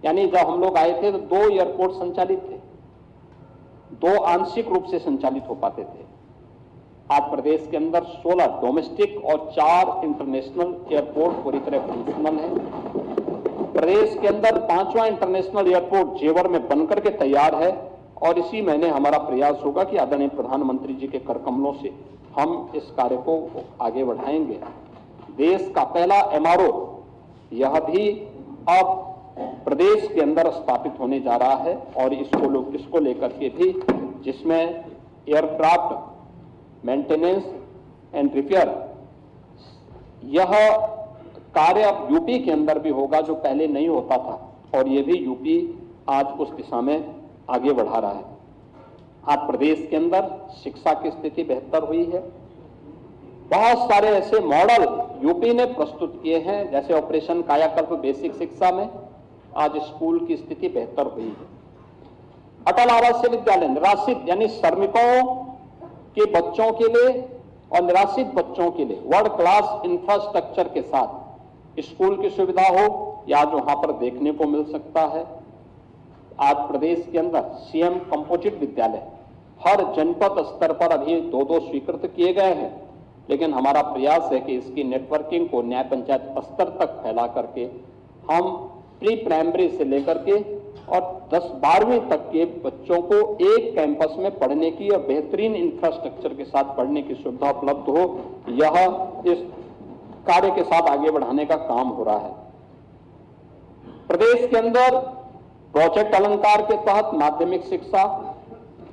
यानी जब हम लोग आए थे तो 2 एयरपोर्ट संचालित थे, 2 आंशिक रूप से संचालित हो पाते थे। आज प्रदेश के अंदर 16 डोमेस्टिक और 4 इंटरनेशनल एयरपोर्ट पूरी तरह फंक्शनल है। प्रदेश के अंदर 5वां इंटरनेशनल एयरपोर्ट जेवर में बनकर के तैयार है और इसी महीने हमारा प्रयास होगा कि आदरणीय प्रधानमंत्री जी के कर कमलों से हम इस कार्य को आगे बढ़ाएंगे। देश का पहला MRO यह भी अब प्रदेश के अंदर स्थापित होने जा रहा है और इसको लेकर के भी, जिसमें एयरक्राफ्ट मेंटेनेंस एंड रिपेयर यह कार्य अब यूपी के अंदर भी होगा, जो पहले नहीं होता था, और यह भी यूपी आज उस दिशा में आगे बढ़ा रहा है। आज प्रदेश के अंदर शिक्षा की स्थिति बेहतर हुई है। बहुत सारे ऐसे मॉडल यूपी ने प्रस्तुत किए हैं, जैसे ऑपरेशन कायाकल्प बेसिक शिक्षा में आज स्कूल की स्थिति बेहतर हुई है। अटल आवासीय विद्यालय निराश्रित यानी श्रमिकों के बच्चों के लिए और निराश्रित बच्चों के लिए वर्ल्ड क्लास इंफ्रास्ट्रक्चर के साथ स्कूल की सुविधा हो, या आज वहां पर देखने को मिल सकता है। आज प्रदेश के अंदर CM कंपोजिट विद्यालय हर जनपद स्तर पर अभी 2-2 स्वीकृत किए गए हैं, लेकिन हमारा प्रयास है कि इसकी नेटवर्किंग को न्याय पंचायत स्तर तक फैला करके हम प्री प्राइमरी से लेकर के और 10-12वीं तक के बच्चों को एक कैंपस में पढ़ने की और बेहतरीन इंफ्रास्ट्रक्चर के साथ पढ़ने की सुविधा उपलब्ध हो, यह इस कार्य के साथ आगे बढ़ाने का काम हो रहा है। प्रदेश के अंदर प्रोजेक्ट अलंकार के तहत माध्यमिक शिक्षा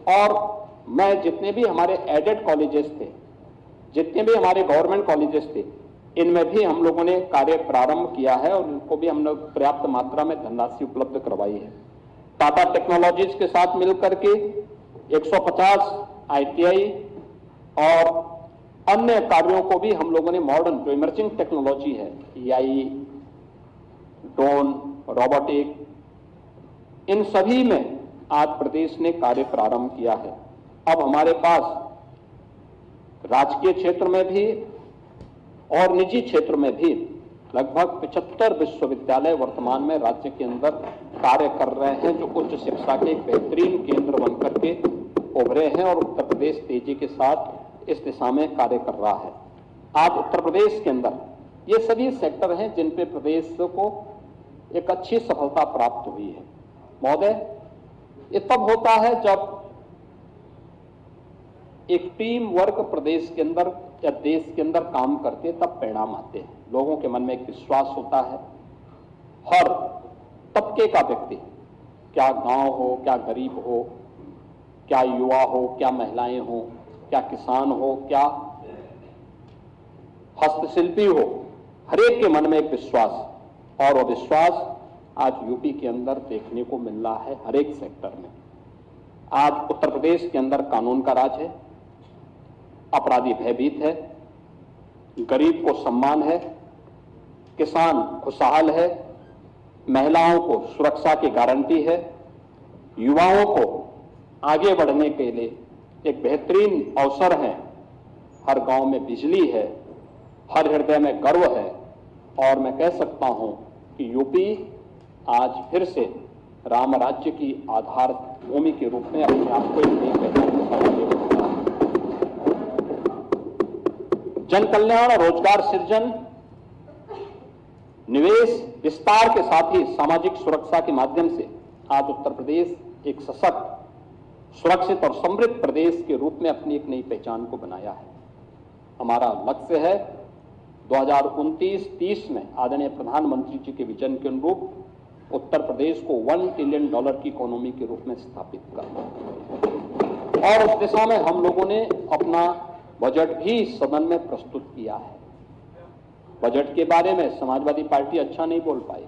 और मैं जितने भी हमारे एडेड कॉलेजेस थे, जितने भी हमारे गवर्नमेंट कॉलेजेस थे, इनमें भी हम लोगों ने कार्य प्रारंभ किया है और इनको भी हमने पर्याप्त मात्रा में धनराशि उपलब्ध करवाई है। टाटा टेक्नोलॉजीज के साथ मिलकर के 150 ITI और अन्य कार्यों को भी हम लोगों ने मॉडर्न जो इमर्जिंग टेक्नोलॉजी है, AI, ड्रोन, रोबोटिक, इन सभी में आज प्रदेश ने कार्य प्रारंभ किया है। अब हमारे पास राजकीय क्षेत्र में भी और निजी क्षेत्र में भी लगभग 75 विश्वविद्यालय वर्तमान में राज्य के अंदर कार्य कर रहे हैं, जो उच्च शिक्षा के एक बेहतरीन केंद्र बनकर के उभरे हैं और उत्तर प्रदेश तेजी के साथ इस दिशा में कार्य कर रहा है। आज उत्तर प्रदेश के अंदर ये सभी सेक्टर हैं जिन पे प्रदेश को एक अच्छी सफलता प्राप्त हुई है। महोदय, ये तब होता है जब एक टीम वर्क प्रदेश के अंदर या देश के अंदर काम करते, तब परिणाम आते हैं। लोगों के मन में एक विश्वास होता है। हर तबके का व्यक्ति, क्या गांव हो, क्या गरीब हो, क्या युवा हो, क्या महिलाएं हो, क्या किसान हो, क्या हस्तशिल्पी हो, हर एक के मन में एक विश्वास, और वो विश्वास आज यूपी के अंदर देखने को मिल रहा है हर एक सेक्टर में। आज उत्तर प्रदेश के अंदर कानून का राज है, अपराधी भयभीत है, गरीब को सम्मान है, किसान खुशहाल है, महिलाओं को सुरक्षा की गारंटी है, युवाओं को आगे बढ़ने के लिए एक बेहतरीन अवसर है, हर गांव में बिजली है, हर हृदय में गर्व है, और मैं कह सकता हूं कि यूपी आज फिर से राम राज्य की आधार भूमि के रूप में अपने आप को एक नई पहचान के साथ आगे बढ़ा है। जन कल्याण, रोजगार सृजन, निवेश विस्तार के साथ ही सामाजिक सुरक्षा के माध्यम से आज उत्तर प्रदेश एक सशक्त, सुरक्षित और समृद्ध प्रदेश के रूप में अपनी एक नई पहचान को बनाया है। हमारा लक्ष्य है 2029-30 में आदरणीय प्रधानमंत्री जी के विजन के अनुरूप उत्तर प्रदेश को $1 ट्रिलियन की इकोनॉमी के रूप में स्थापित करना, और उस दिशा में हम लोगों ने अपना बजट भी सदन में प्रस्तुत किया है। बजट के बारे में समाजवादी पार्टी अच्छा नहीं बोल पाई,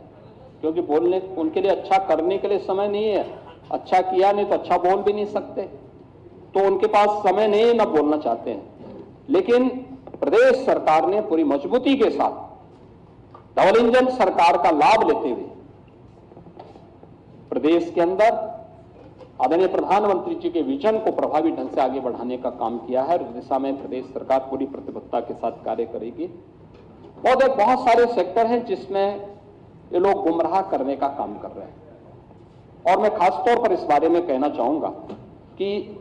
क्योंकि बोलने उनके लिए अच्छा करने के लिए समय नहीं है। अच्छा किया नहीं तो अच्छा बोल भी नहीं सकते, तो उनके पास समय नहीं है, ना बोलना चाहते हैं। लेकिन प्रदेश सरकार ने पूरी मजबूती के साथ डबल इंजन सरकार का लाभ लेते हुए प्रदेश के अंदर आदरणीय प्रधानमंत्री जी के विजन को प्रभावी ढंग से आगे बढ़ाने का काम किया है। इस दिशा में प्रदेश सरकार पूरी प्रतिबद्धता के साथ कार्य करेगी। और बहुत सारे सेक्टर हैं जिसमें ये लोग गुमराह करने का काम कर रहे हैं, और मैं खासतौर पर इस बारे में कहना चाहूंगा कि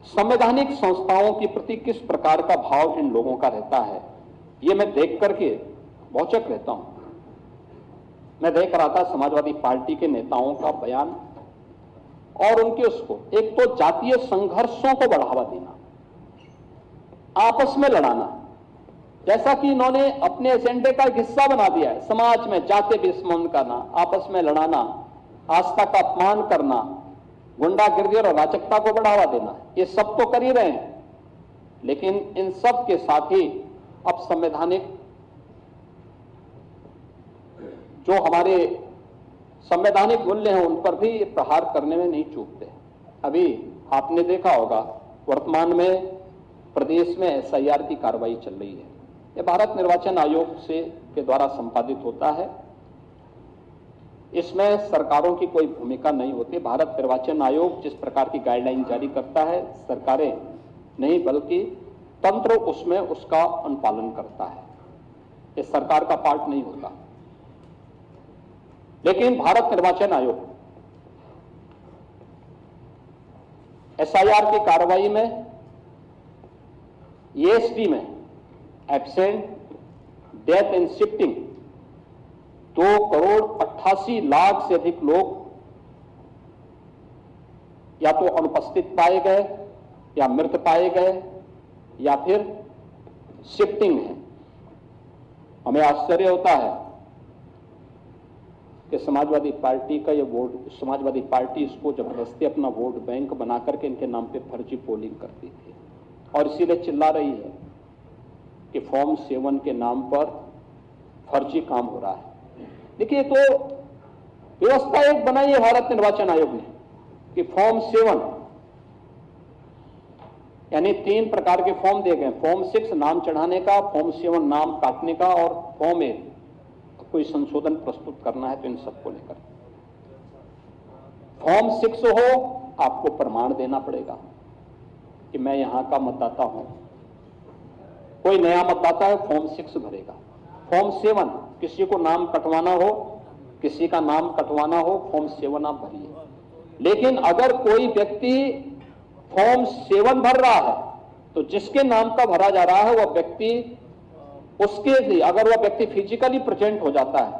संवैधानिक संस्थाओं के प्रति किस प्रकार का भाव इन लोगों का रहता है, ये मैं देख करके भौचक रहता हूं। मैं देख रहा था समाजवादी पार्टी के नेताओं का बयान, और उनके उसको एक तो जातीय संघर्षों को बढ़ावा देना, आपस में लड़ाना, जैसा कि इन्होंने अपने एजेंडे का एक हिस्सा बना दिया है। समाज में जाति विस्मरण करना, आपस में लड़ाना, आस्था का अपमान करना, गुंडागिर्दी और अराजकता को बढ़ावा देना, ये सब तो कर ही रहे हैं। लेकिन इन सब के साथ ही अब संवैधानिक जो हमारे संवैधानिक मूल्य हैं उन पर भी प्रहार करने में नहीं चूकते। अभी आपने देखा होगा वर्तमान में प्रदेश में एसआईआर की कार्रवाई चल रही है। यह भारत निर्वाचन आयोग के द्वारा संपादित होता है। इसमें सरकारों की कोई भूमिका नहीं होती। भारत निर्वाचन आयोग जिस प्रकार की गाइडलाइन जारी करता है, सरकारें नहीं बल्कि तंत्र उसमें उसका अनुपालन करता है। यह सरकार का पार्ट नहीं होता। लेकिन भारत निर्वाचन आयोग एसआईआर की कार्रवाई में ईएसडी में एब्सेंट, डेथ एंड शिफ्टिंग 2,88,00,000 से अधिक लोग या तो अनुपस्थित पाए गए, या मृत पाए गए, या फिर शिफ्टिंग है। हमें आश्चर्य होता है कि समाजवादी पार्टी का ये वोट, समाजवादी पार्टी इसको जबरदस्ती अपना वोट बैंक बना करके इनके नाम पे फर्जी पोलिंग करती थी, और इसीलिए चिल्ला रही है कि फॉर्म 7 के नाम पर फर्जी काम हो रहा है। देखिए, तो व्यवस्था एक बनाई है भारत निर्वाचन आयोग ने कि फॉर्म 7 यानी 3 प्रकार के फॉर्म दिए गए। फॉर्म 6 नाम चढ़ाने का, फॉर्म 7 नाम काटने का, और फॉर्म 8 कोई संशोधन प्रस्तुत करना है तो इन सबको लेकर। फॉर्म 6 हो, आपको प्रमाण देना पड़ेगा कि मैं यहां का मतदाता हूं। कोई नया मतदाता है, फॉर्म 6 भरेगा। फॉर्म 7 किसी को नाम कटवाना हो, किसी का नाम कटवाना हो, फॉर्म 7 आप भरिए। लेकिन अगर कोई व्यक्ति फॉर्म 7 भर रहा है तो जिसके नाम का भरा जा रहा है वह व्यक्ति, उसके लिए अगर वह व्यक्ति फिजिकली प्रेजेंट हो जाता है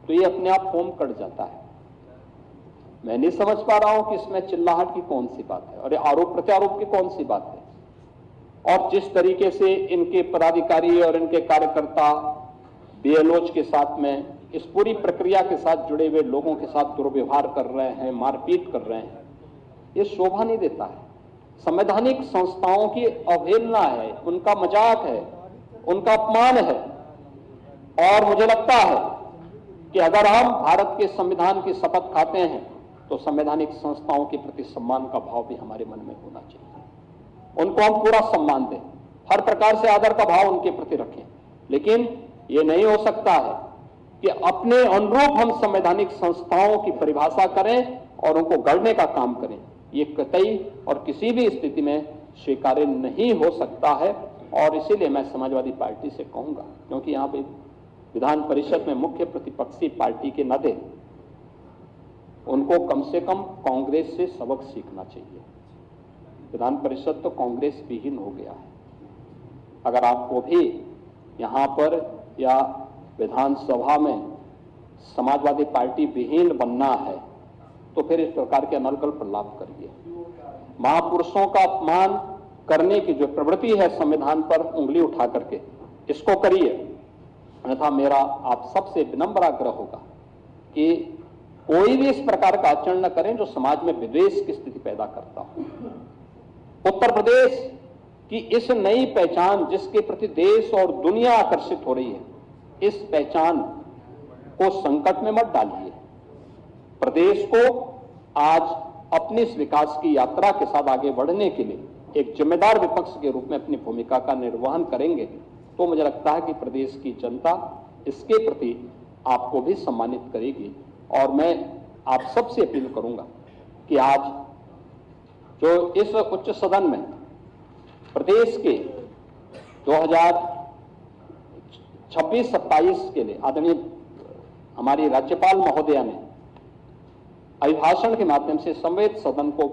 तो ये अपने आप फॉर्म कट जाता है। मैं नहीं समझ पा रहा हूं कि इसमें चिल्लाहट की कौन सी बात है और आरोप प्रत्यारोप की कौन सी बात है। और जिस तरीके से इनके पदाधिकारी और इनके कार्यकर्ता बीएलओज के साथ में इस पूरी प्रक्रिया के साथ जुड़े हुए लोगों के साथ दुर्व्यवहार कर रहे हैं, मारपीट कर रहे हैं, ये शोभा नहीं देता है। संवैधानिक संस्थाओं की अवहेलना है, उनका मजाक है, उनका अपमान है। और मुझे लगता है कि अगर हम भारत के संविधान की शपथ खाते हैं तो संवैधानिक संस्थाओं के प्रति सम्मान का भाव भी हमारे मन में होना चाहिए। उनको हम पूरा सम्मान दें, हर प्रकार से आदर का भाव उनके प्रति रखें। लेकिन ये नहीं हो सकता है कि अपने अनुरूप हम संवैधानिक संस्थाओं की परिभाषा करें और उनको गढ़ने का काम करें। ये कतई और किसी भी स्थिति में स्वीकार्य नहीं हो सकता है। और इसीलिए मैं समाजवादी पार्टी से कहूंगा, क्योंकि यहां पे विधान परिषद में मुख्य प्रतिपक्षी पार्टी के नाते उनको कम से कम कांग्रेस से सबक सीखना चाहिए। विधान परिषद तो कांग्रेस विहीन हो गया है। अगर आपको भी यहां पर या विधानसभा में समाजवादी पार्टी विहीन बनना है तो फिर इस प्रकार के अनर्गल प्रलाप करिए। महापुरुषों का अपमान करने की जो प्रवृत्ति है संविधान पर उंगली उठा करके, इसको करिए। अन्यथा मेरा आप सबसे विनम्र आग्रह होगा कि कोई भी इस प्रकार का आचरण न करें जो समाज में विद्वेष की स्थिति पैदा करता हो। उत्तर प्रदेश की इस नई पहचान जिसके प्रति देश और दुनिया आकर्षित हो रही है, इस पहचान को संकट में मत डालिए। प्रदेश को आज अपनी इस विकास की यात्रा के साथ आगे बढ़ने के लिए एक जिम्मेदार विपक्ष के रूप में अपनी भूमिका का निर्वहन करेंगे तो मुझे लगता है कि प्रदेश की जनता इसके प्रति आपको भी सम्मानित करेगी। और मैं आप सबसे अपील करूंगा कि आज जो इस उच्च सदन में प्रदेश के 2026-27 के लिए आदरणीय हमारी राज्यपाल महोदया ने अभिभाषण के माध्यम से संवेद सदन को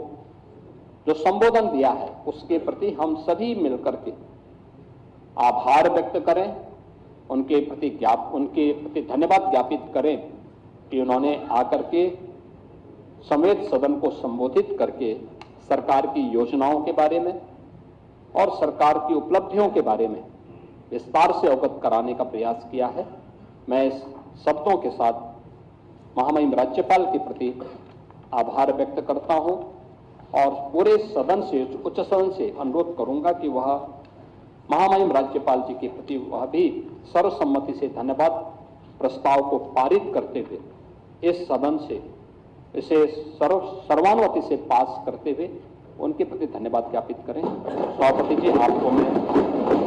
जो संबोधन दिया है, उसके प्रति हम सभी मिलकर के आभार व्यक्त करें, उनके प्रति धन्यवाद ज्ञापित करें कि उन्होंने आकर के संवेद सदन को संबोधित करके सरकार की योजनाओं के बारे में और सरकार की उपलब्धियों के बारे में विस्तार से अवगत कराने का प्रयास किया है। मैं इस शब्दों के साथ महामहिम राज्यपाल के प्रति आभार व्यक्त करता हूं और पूरे सदन से, उच्च सदन से अनुरोध करूंगा कि वह महामहिम राज्यपाल जी के प्रति वह भी सर्वसम्मति से धन्यवाद प्रस्ताव को पारित करते हुए इस सदन से इसे सर्वानुमति से पास करते हुए उनके प्रति धन्यवाद ज्ञापित करें। सभापति जी, आपको मैं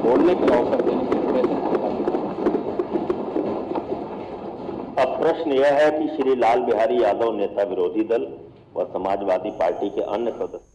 बोलने के अवसर देने के लिए धन्यवाद देता हूं। अब प्रश्न यह है कि श्री लाल बिहारी यादव नेता विरोधी दल व समाजवादी पार्टी के अन्य सदस्य